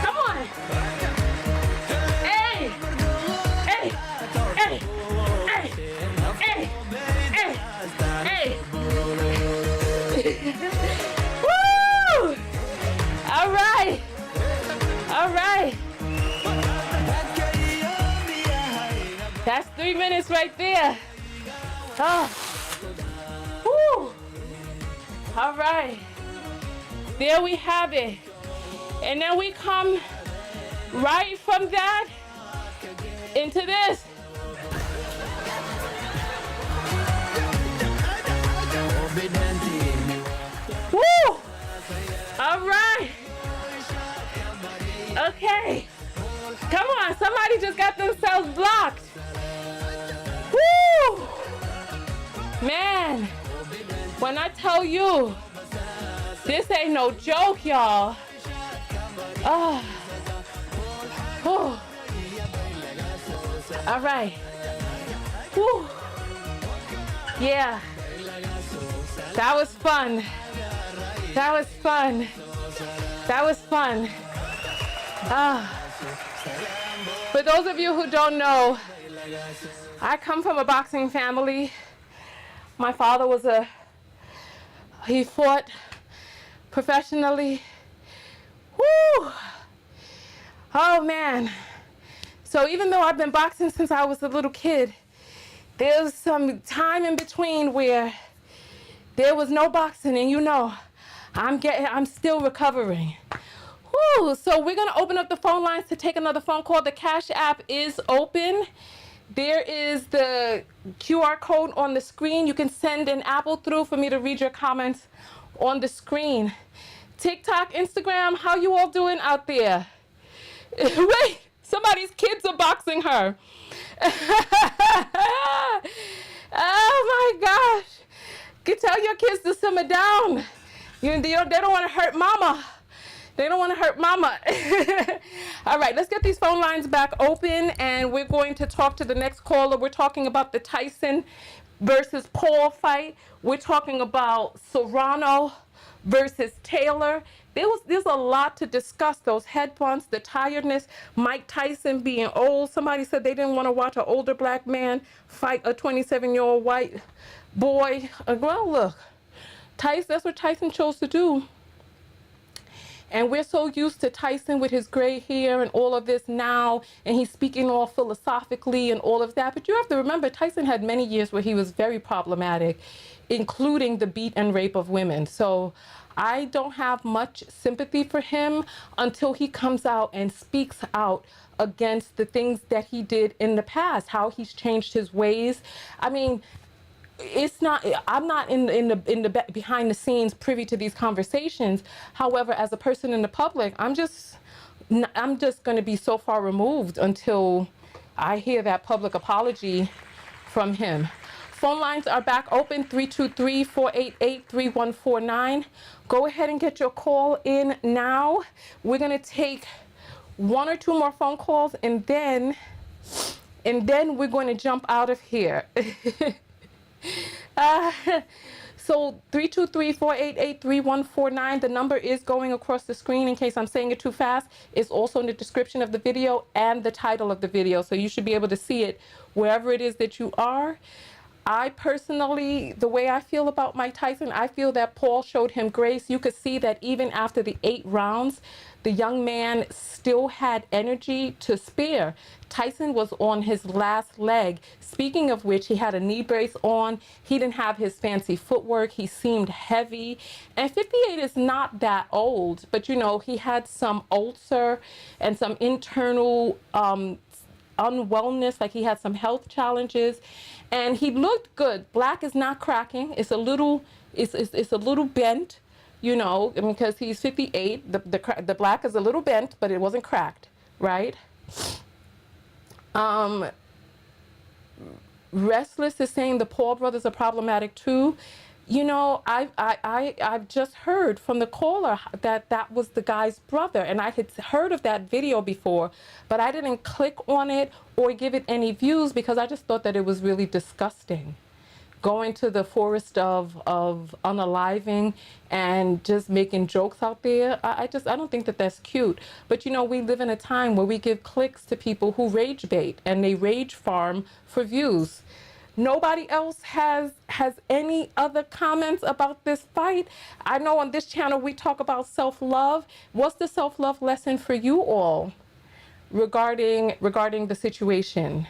Speaker 1: Come on. Hey. Hey. Hey. Hey. Hey. Hey. Hey. Woo! All right. All right. That's 3 minutes right there. Oh. Woo. All right. There we have it. And then we come right from that into this. Woo! All right. Okay. Come on, somebody just got themselves blocked. Woo! Man, when I tell you, this ain't no joke, y'all. Oh. Whew. All right. Whew. Yeah. That was fun. That was fun. That was fun. For those of you who don't know, I come from a boxing family. My father he fought professionally. Woo! Oh man. So even though I've been boxing since I was a little kid, there's some time in between where there was no boxing, and you know, I'm still recovering. Woo! So we're gonna open up the phone lines to take another phone call. The Cash App is open. There is the QR code on the screen. You can send an apple through for me to read your comments on the screen. TikTok, Instagram, how you all doing out there? Wait, somebody's kids are boxing her. Oh my gosh. Tell your kids to simmer down. They don't want to hurt mama. They don't want to hurt mama. All right, let's get these phone lines back open, and we're going to talk to the next caller. We're talking about the Tyson versus Paul fight. We're talking about Sorrento versus Taylor. There's a lot to discuss. Those head bumps, the tiredness, Mike Tyson being old. Somebody said they didn't want to watch an older black man fight a 27-year-old white boy. Well, look, Tyson, that's what Tyson chose to do. And we're so used to Tyson with his gray hair and all of this now, and he's speaking all philosophically and all of that. But you have to remember, Tyson had many years where he was very problematic, including the beat and rape of women. So I don't have much sympathy for him until he comes out and speaks out against the things that he did in the past, how he's changed his ways. I mean, I'm not in the behind the scenes privy to these conversations. However, as a person in the public, I'm just going to be so far removed until I hear that public apology from him. Phone lines are back open, 323-488-3149. Go ahead and get your call in now. We're going to take 1 or 2 more phone calls, and then we're going to jump out of here. So 323-488-3149. The number is going across the screen in case I'm saying it too fast. It's also in the description of the video and the title of the video. So you should be able to see it wherever it is that you are. I personally, the way I feel about Mike Tyson, I feel that Paul showed him grace. You could see that even after the 8 rounds, the young man still had energy to spare. Tyson was on his last leg. Speaking of which, he had a knee brace on. He didn't have his fancy footwork. He seemed heavy. And 58 is not that old, but you know, he had some ulcer and some internal unwellness, like he had some health challenges, and he looked good. Black is not cracking. It's a little, it's a little bent, you know, because he's 58. The black is a little bent, but it wasn't cracked, right? Restless is saying the Paul brothers are problematic too. You know, I've just heard from the caller that that was the guy's brother, and I had heard of that video before, but I didn't click on it or give it any views because I just thought that it was really disgusting. Going to the forest of unaliving and just making jokes out there, I don't think that that's cute. But you know, we live in a time where we give clicks to people who rage bait and they rage farm for views. Nobody else has any other comments about this fight. I know on this channel we talk about self-love. What's the self-love lesson for you all regarding the situation?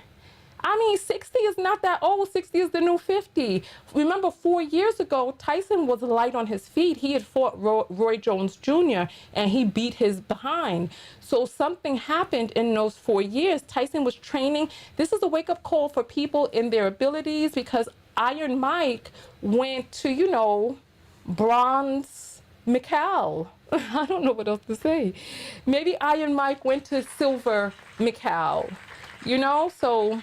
Speaker 1: I mean, 60 is not that old. 60 is the new 50. Remember, 4 years ago, Tyson was light on his feet. He had fought Roy Jones Jr., and he beat his behind. So something happened in those 4 years. Tyson was training. This is a wake-up call for people in their abilities, because Iron Mike went to, you know, bronze Mikal. I don't know what else to say. Maybe Iron Mike went to silver Mikal, you know? So...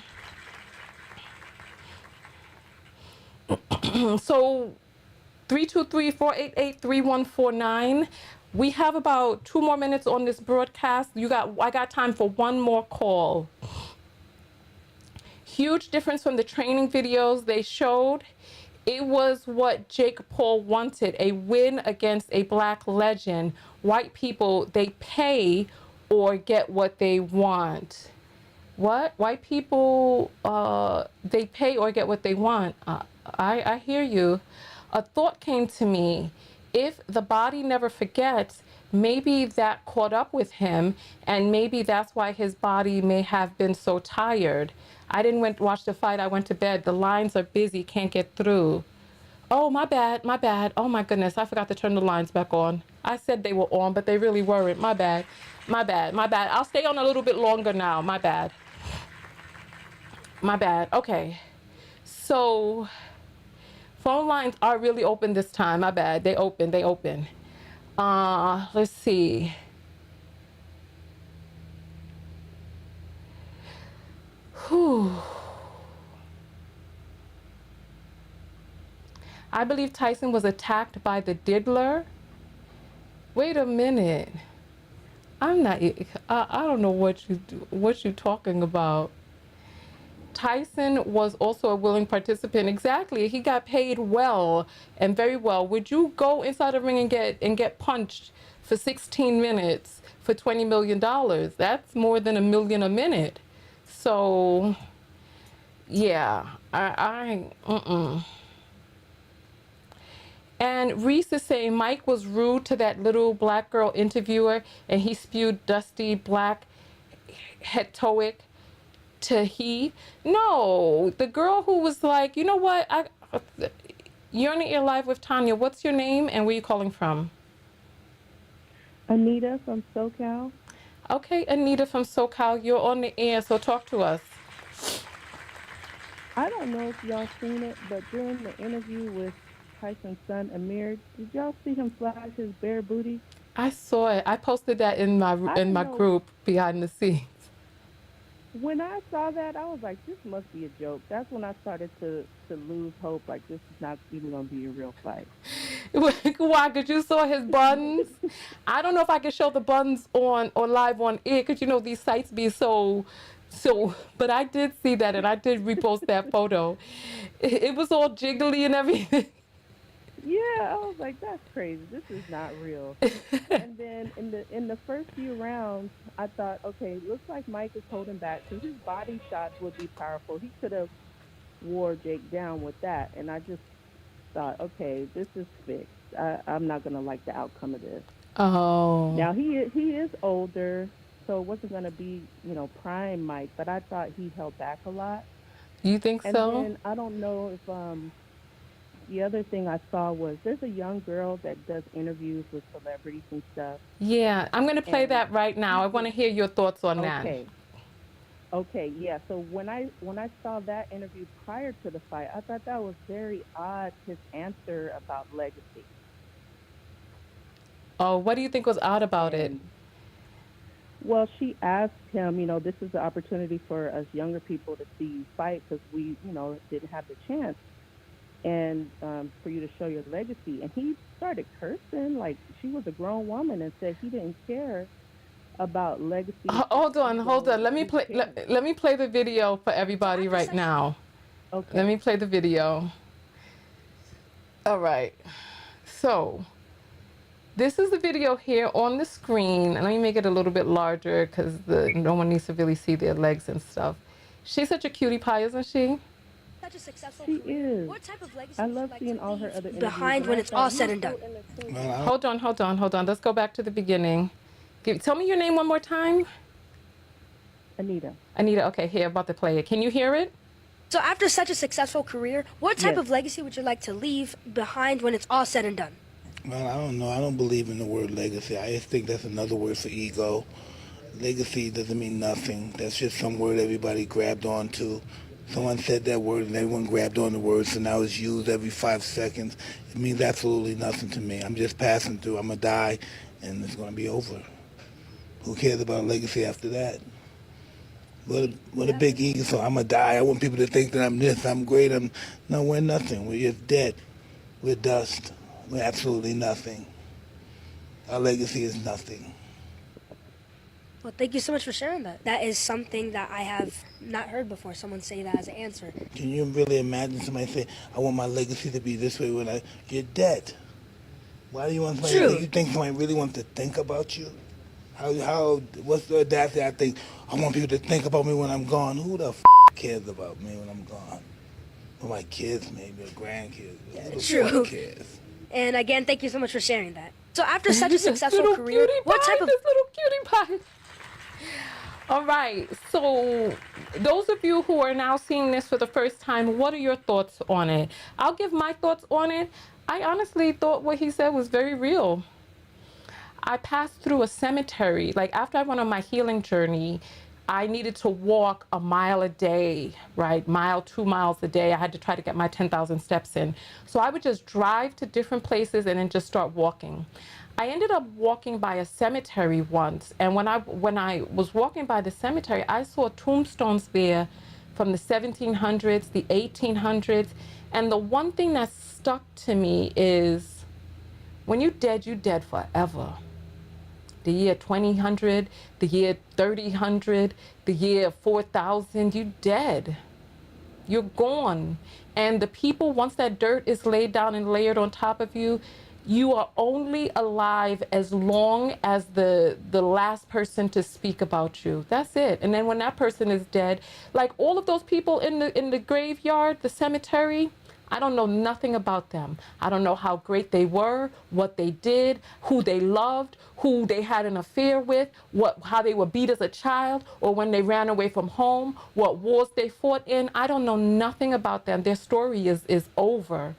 Speaker 1: So 323-488-3149. We have about 2 more minutes on this broadcast. I got time for one more call. Huge difference from the training videos they showed. It was what Jake Paul wanted, a win against a black legend. White people, they pay or get what they want. What? White people, they pay or get what they want. I hear you. A thought came to me. If the body never forgets, maybe that caught up with him, and maybe that's why his body may have been so tired. I didn't watch the fight. I went to bed. The lines are busy. Can't get through. Oh, my bad. My bad. Oh, my goodness. I forgot to turn the lines back on. I said they were on, but they really weren't. My bad. My bad. My bad. I'll stay on a little bit longer now. My bad. My bad. Okay. So... phone lines are really open this time. My bad. They open. They open. Let's see. Whew. I believe Tyson was attacked by the diddler. Wait a minute. I'm not. I don't know what you're talking about. Tyson was also a willing participant. Exactly. He got paid well and very well. Would you go inside the ring and get punched for 16 minutes for $20 million? That's more than $1 million a minute. So, yeah, And Reese is saying Mike was rude to that little black girl interviewer, and he spewed dusty black hetoic to he. No, the girl who was like, you know what, you're on the air live with Tonya. What's your name and where you calling from?
Speaker 12: Anita from SoCal.
Speaker 1: Okay, Anita from SoCal, you're on the air, so talk to us.
Speaker 12: I don't know if y'all seen it, but during the interview with Tyson's son Amir, did y'all see him flash his bare booty?
Speaker 1: I saw it. I posted that in my group behind the scenes.
Speaker 12: When I saw that, I was like, this must be a joke. That's when I started to lose hope, like this is not even going to be a real fight.
Speaker 1: Why? Because you saw his buns? I don't know if I can show the buns on or live on air, because you know these sites be so, but I did see that, and I did repost that photo. It was all jiggly and everything.
Speaker 12: Yeah, I was like, that's crazy. This is not real. And then in the first few rounds, I thought, okay, looks like Mike is holding back because his body shots would be powerful. He could have wore Jake down with that, and I just thought, okay, this is fixed. I'm not gonna like the outcome of this.
Speaker 1: Oh.
Speaker 12: Now he is older, so it wasn't gonna be prime Mike, but I thought he held back a lot.
Speaker 1: You think
Speaker 12: And
Speaker 1: so?
Speaker 12: then I don't know if the other thing I saw was there's a young girl that does interviews with celebrities and stuff.
Speaker 1: Yeah, I'm going to play
Speaker 12: And
Speaker 1: that right now. I want to hear your thoughts on that.
Speaker 12: okay, okay, yeah. So when I saw that interview prior to the fight, I thought that was very odd. His answer about legacy.
Speaker 1: Oh, what do you think was odd about it?
Speaker 12: And well, she asked him, this is the opportunity for us younger people to see you fight because we, didn't have the chance, and for you to show your legacy. And he started cursing like she was a grown woman and said he didn't care about legacy.
Speaker 1: Hold on. Let me play. Let me play the video for everybody right now.
Speaker 12: Okay.
Speaker 1: Let me play the video. All right. So this is the video here on the screen, and let me make it a little bit larger because no one needs to really see their legs and stuff. She's such a cutie pie, isn't she?
Speaker 13: Such a successful
Speaker 12: She
Speaker 13: career.
Speaker 12: is.
Speaker 13: What type of legacy
Speaker 12: I
Speaker 13: would you
Speaker 12: love
Speaker 13: like
Speaker 12: seeing
Speaker 13: to
Speaker 12: all her
Speaker 13: leave
Speaker 12: other interviews.
Speaker 13: behind when it's all said and done?
Speaker 1: Hold on. Let's go back to the beginning. Tell me your name one more time.
Speaker 12: Anita.
Speaker 1: Anita, okay, here, about to play it. Can you hear it?
Speaker 13: So after such a successful career, what type
Speaker 12: Yes.
Speaker 13: of legacy would you like to leave behind when it's all said and done?
Speaker 8: Well, I don't know. I don't believe in the word legacy. I just think that's another word for ego. Legacy doesn't mean nothing. That's just some word everybody grabbed onto. Someone said that word and everyone grabbed on the word, so now it's used every 5 seconds. It means absolutely nothing to me. I'm just passing through. I'm going to die, and it's going to be over. Who cares about a legacy after that? What a big ego. So I'm going to die. I want people to think that I'm this, I'm great. No, we're nothing. We're just dead. We're dust. We're absolutely nothing. Our legacy is nothing.
Speaker 13: Well, thank you so much for sharing that. That is something that I have not heard before, someone say that as an answer.
Speaker 8: Can you really imagine somebody say, I want my legacy to be this way when you're dead? Why do you want somebody
Speaker 13: True.
Speaker 8: you think somebody really wants to think about you? What's the audacity? I think, I want people to think about me when I'm gone. Who the cares about me when I'm gone? Well, my kids maybe, or grandkids. Who the
Speaker 13: True.
Speaker 8: cares?
Speaker 13: And again, thank you so much for sharing that. So after such a successful career, what type of...
Speaker 1: This little cutie pie. All right, so those of you who are now seeing this for the first time, what are your thoughts on it? I'll give my thoughts on it. I honestly thought what he said was very real. I passed through a cemetery. Like after I went on my healing journey, I needed to walk a mile a day, right? 2 miles a day. I had to try to get my 10,000 steps in. So I would just drive to different places and then just start walking. I ended up walking by a cemetery once, and when I was walking by the cemetery, I saw tombstones there from the 1700s, the 1800s, and the one thing that stuck to me is when you're dead forever. The year 2000, the year 3000, the year 4000, you dead. You're gone. And the people, once that dirt is laid down and layered on top of you, you are only alive as long as the last person to speak about you. That's it. And then when that person is dead, like all of those people in the graveyard, the cemetery, I don't know nothing about them. I don't know how great they were, what they did, who they loved, who they had an affair with, how they were beat as a child, or when they ran away from home, what wars they fought in. I don't know nothing about them. Their story is over.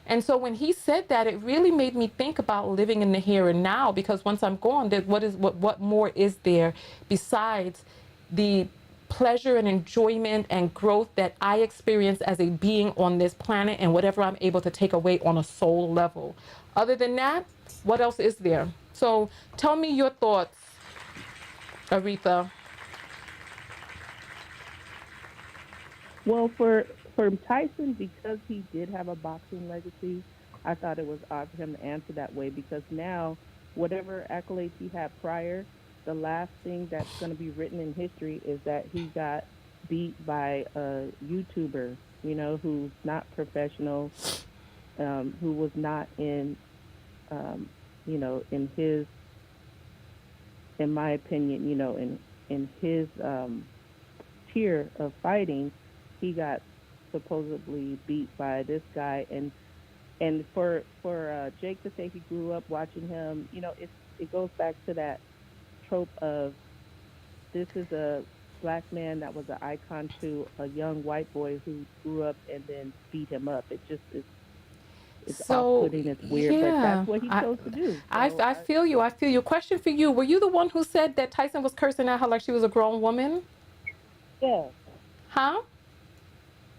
Speaker 1: And so when he said that, it really made me think about living in the here and now, because once I'm gone, what more is there besides the pleasure and enjoyment and growth that I experience as a being on this planet and whatever I'm able to take away on a soul level. Other than that, what else is there? So tell me your thoughts, Aretha.
Speaker 12: Well, for Tyson, because he did have a boxing legacy, I thought it was odd for him to answer that way, because now whatever accolades he had prior, the last thing that's going to be written in history is that he got beat by a YouTuber, who's not professional, who was not in, in my opinion, in his tier of fighting. He got supposedly beat by this guy, and for Jake to say he grew up watching him, it goes back to that trope of this is a black man that was an icon to a young white boy who grew up and then beat him up. It just is. It's off-putting, it's weird, but that's what he chose to do.
Speaker 1: I feel you. I feel you. Question for you. Were you the one who said that Tyson was cursing at her like she was a grown woman?
Speaker 12: Yeah.
Speaker 1: Huh?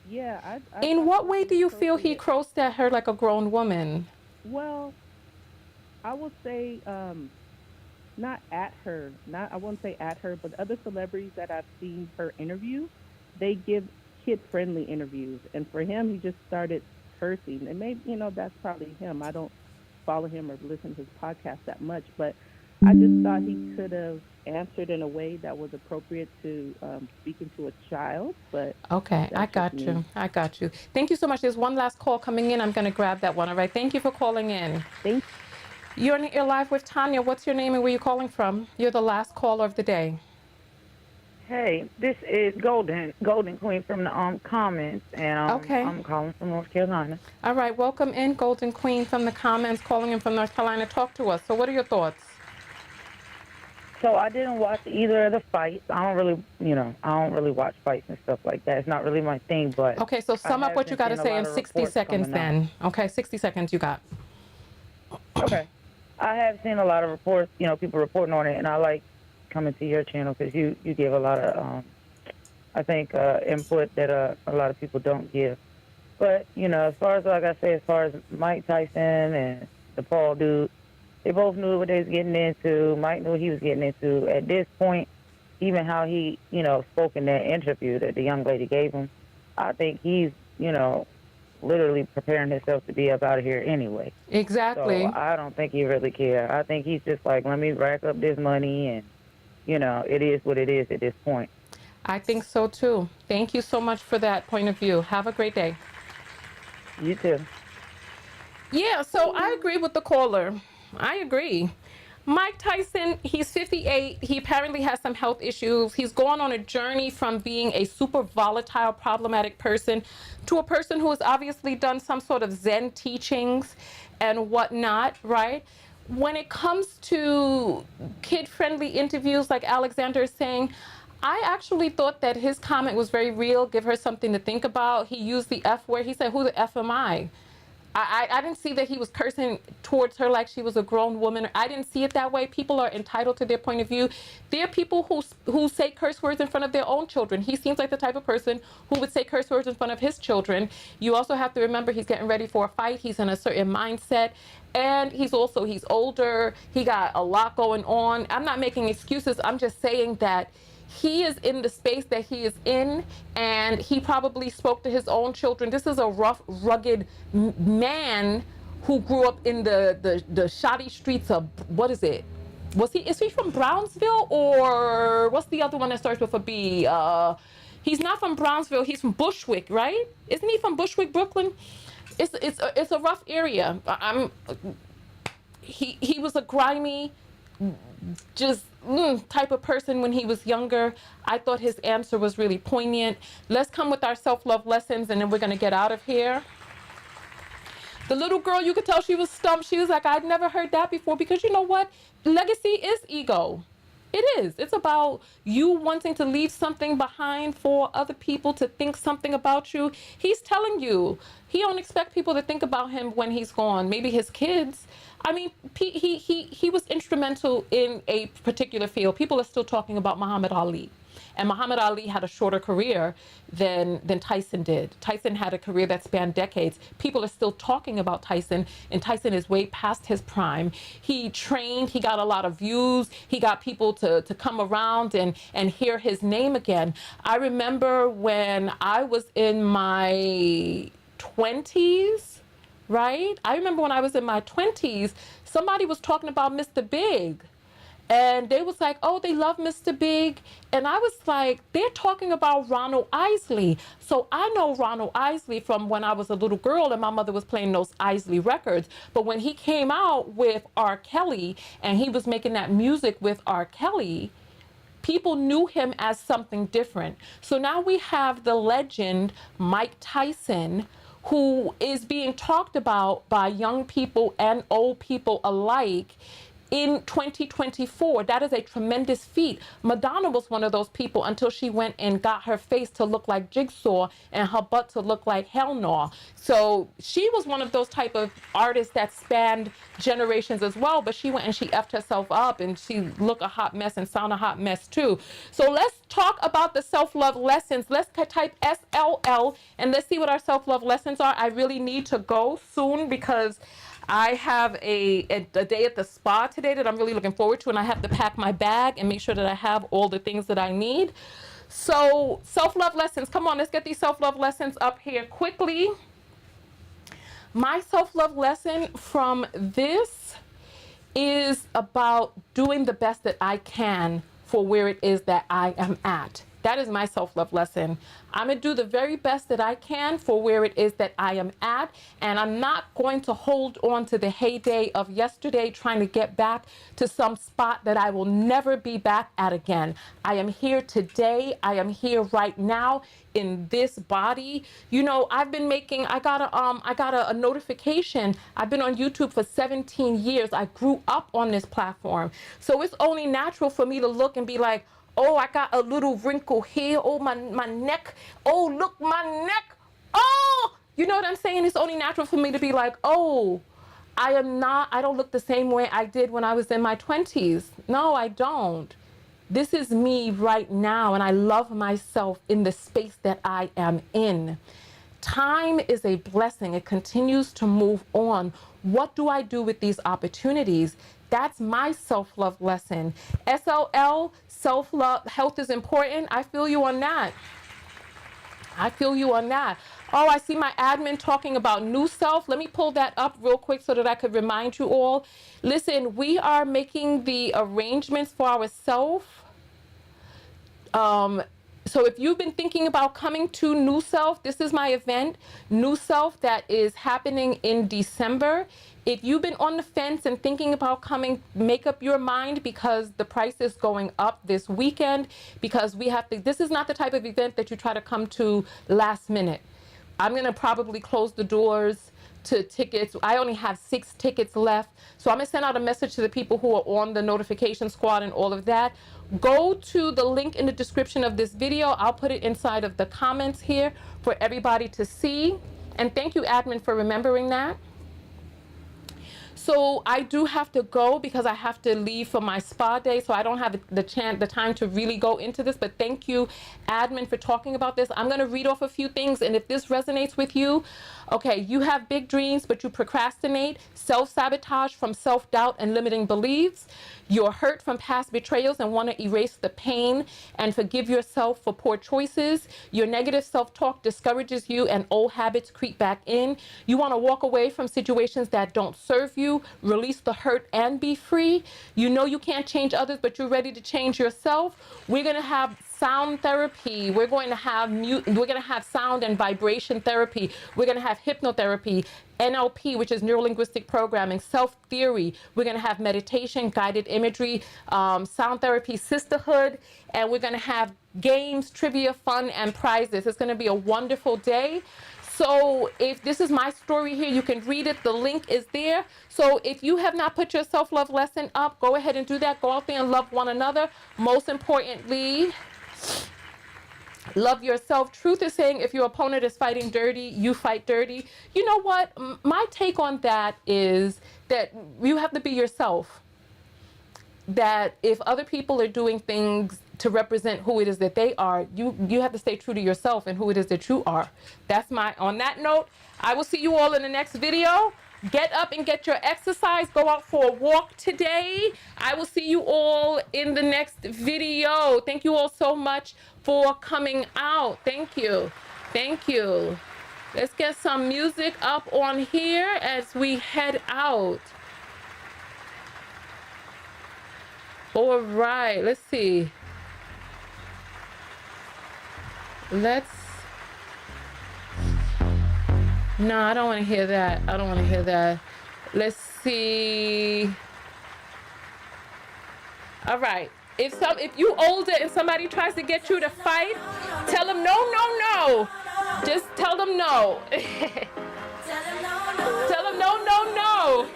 Speaker 12: Yeah.
Speaker 1: In what way do you feel he cursed at her like a grown woman?
Speaker 12: Well, I would say not at her. I wouldn't say at her, but other celebrities that I've seen her interview, they give kid-friendly interviews. And for him, he just started cursing. And maybe, that's probably him. I don't follow him or listen to his podcast that much, but I just thought he could have answered in a way that was appropriate to speaking to a child. But
Speaker 1: okay, I got you. I got you. Thank you so much. There's one last call coming in. I'm going to grab that one. All right. Thank you for calling in.
Speaker 12: Thank you.
Speaker 1: You're live with Tonya. What's your name and where you calling from? You're the last caller of the day.
Speaker 14: Hey, this is Golden Queen from the comments, and I'm calling from North Carolina.
Speaker 1: All right, welcome in, Golden Queen from the comments, calling in from North Carolina. Talk to us. So what are your thoughts?
Speaker 14: So I didn't watch either of the fights. I don't really watch fights and stuff like that. It's not really my thing, but...
Speaker 1: Okay, so sum up what you got to say in 60 seconds then. Okay, 60 seconds you got.
Speaker 14: Okay. I have seen a lot of reports, people reporting on it, and I like coming to your channel because you give a lot of, I think, input that a lot of people don't give. But, as far as Mike Tyson and the Paul dude, they both knew what they was getting into. Mike knew what he was getting into. At this point, even how he, spoke in that interview that the young lady gave him, I think he's, literally preparing himself to be up out of here anyway.
Speaker 1: Exactly.
Speaker 14: So I don't think he really cares. I think he's just like, let me rack up this money and, it is what it is at this point.
Speaker 1: I think so too. Thank you so much for that point of view. Have a great day.
Speaker 14: You too.
Speaker 1: Yeah, so I agree with the caller. I agree. Mike Tyson, he's 58. He apparently has some health issues. He's gone on a journey from being a super volatile, problematic person to a person who has obviously done some sort of Zen teachings and whatnot, right? When it comes to kid-friendly interviews, like Alexander is saying, I actually thought that his comment was very real, give her something to think about. He used the F word. He said, who the F am I? I didn't see that he was cursing towards her like she was a grown woman. I didn't see it that way. People are entitled to their point of view. There are people who say curse words in front of their own children. He seems like the type of person who would say curse words in front of his children. You also have to remember he's getting ready for a fight. He's in a certain mindset. And he's older. He got a lot going on. I'm not making excuses. I'm just saying that he is in the space that he is in, and he probably spoke to his own children. This is a rough, rugged man who grew up in the shoddy streets of, what is it? Is he from Brownsville, or what's the other one that starts with a B? He's not from Brownsville. He's from Bushwick, right? Isn't he from Bushwick, Brooklyn? It's a rough area. He was a grimy, just type of person when he was younger. I thought his answer was really poignant. Let's come with our self-love lessons, and then we're going to get out of here. The little girl, you could tell she was stumped. She was like, I'd never heard that before, because you know what? Legacy is ego. It is. It's about you wanting to leave something behind for other people to think something about you. He's telling you he don't expect people to think about him when he's gone. Maybe his kids. I mean, he was instrumental in a particular field. People are still talking about Muhammad Ali. And Muhammad Ali had a shorter career than Tyson did. Tyson had a career that spanned decades. People are still talking about Tyson, and Tyson is way past his prime. He trained, he got a lot of views, he got people to come around and hear his name again. I remember when I was in my 20s, right? I remember when I was in my 20s, somebody was talking about Mr. Big. And they was like, oh, they love Mr. Big. And I was like, they're talking about Ronald Isley. So I know Ronald Isley from when I was a little girl and my mother was playing those Isley records. But when he came out with R. Kelly and he was making that music with R. Kelly, people knew him as something different. So now we have the legend, Mike Tyson, who is being talked about by young people and old people alike in 2024. That is a tremendous feat. Madonna was one of those people until she went and got her face to look like Jigsaw and her butt to look like Hell No. So she was one of those type of artists that spanned generations as well, but she went and she effed herself up and she looked a hot mess and sound a hot mess too. So let's talk about the self-love lessons. Let's type SLL and let's see what our self-love lessons are. I really need to go soon because I have a day at the spa today that I'm really looking forward to, and I have to pack my bag and make sure that I have all the things that I need. So self-love lessons, come on, let's get these self-love lessons up here quickly. My self-love lesson from this is about doing the best that I can for where it is that I am at. That is my self-love lesson. I'm gonna do the very best that I can for where it is that I am at, and I'm not going to hold on to the heyday of yesterday trying to get back to some spot that I will never be back at again. I am here today. I am here right now in this body. You know, I've been making, I got a notification. I've been on YouTube for 17 years. I grew up on this platform. So it's only natural for me to look and be like, oh, I got a little wrinkle here. Oh, my neck. Oh, look, my neck. Oh, you know what I'm saying? It's only natural for me to be like, oh, I don't look the same way I did when I was in my 20s. No, I don't. This is me right now, and I love myself in the space that I am in. Time is a blessing. It continues to move on. What do I do with these opportunities? That's my self-love lesson. SLL, self-love, health is important. I feel you on that. I feel you on that. Oh, I see my admin talking about new self. Let me pull that up real quick so that I could remind you all. Listen, we are making the arrangements for ourselves. So if you've been thinking about coming to New Self, this is my event, New Self, that is happening in December. If you've been on the fence and thinking about coming, make up your mind because the price is going up this weekend because we have to, this is not the type of event that you try to come to last minute. I'm going to probably close the doors to tickets. I only have 6 tickets left. So I'm going to send out a message to the people who are on the notification squad and all of that. Go to the link in the description of this video. I'll put it inside of the comments here for everybody to see. And thank you, admin, for remembering that. So I do have to go because I have to leave for my spa day, so I don't have the time to really go into this, but thank you, admin, for talking about this. I'm gonna read off a few things, and if this resonates with you, okay, you have big dreams, but you procrastinate, self-sabotage from self-doubt and limiting beliefs. You're hurt from past betrayals and want to erase the pain and forgive yourself for poor choices. Your negative self-talk discourages you and old habits creep back in. You want to walk away from situations that don't serve you, release the hurt and be free. You know you can't change others, but you're ready to change yourself. We're going to have sound therapy. We're going to have sound and vibration therapy. We're going to have hypnotherapy, NLP, which is neuro-linguistic programming, self-theory. We're going to have meditation, guided imagery, sound therapy, sisterhood, and we're going to have games, trivia, fun, and prizes. It's going to be a wonderful day. So if this is my story here, you can read it. The link is there. So if you have not put your self-love lesson up, go ahead and do that. Go out there and love one another. Most importantly, love yourself. Truth is saying if your opponent is fighting dirty, you fight dirty. You know what? My take on that is that you have to be yourself. That if other people are doing things to represent who it is that they are, you have to stay true to yourself and who it is that you are. That's on that note, I will see you all in the next video. Get up and get your exercise. Go out for a walk today. I will see you all in the next video. Thank you all so much for coming out. Thank you. Thank you. Let's get some music up on here as we head out. All right, let's see. No, I don't want to hear that. I don't want to hear that. Let's see. All right. If you older and somebody tries to get you to fight, tell them no, no, no. Just tell them no. Tell them no, no, no.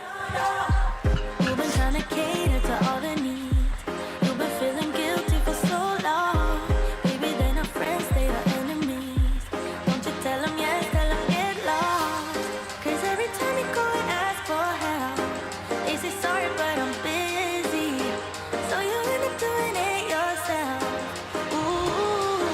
Speaker 15: You've been trying to cater to all the needs. You've been feeling guilty for so long. Maybe they're not friends, they are enemies. Don't you tell them yes, tell them get lost. 'Cause every time you go and ask for help, they say sorry, but I'm busy. So you end up doing it yourself. Ooh,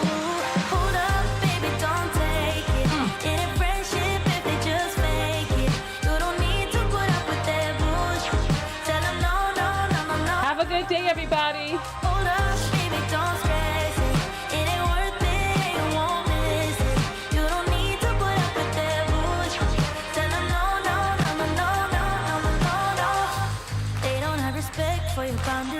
Speaker 15: hold up, baby, don't take it. It ain't friendship if they just fake it. You don't need to put up with their bullshit. Tell them no, no, no, no, no.
Speaker 1: Have a good day, everybody.
Speaker 15: Hold up, baby, don't stress it. It ain't worth it, you won't miss it. You don't need to put up with their bullshit. Tell them no, no, no, no, no, no, no, no, no. They don't have respect for your boundaries.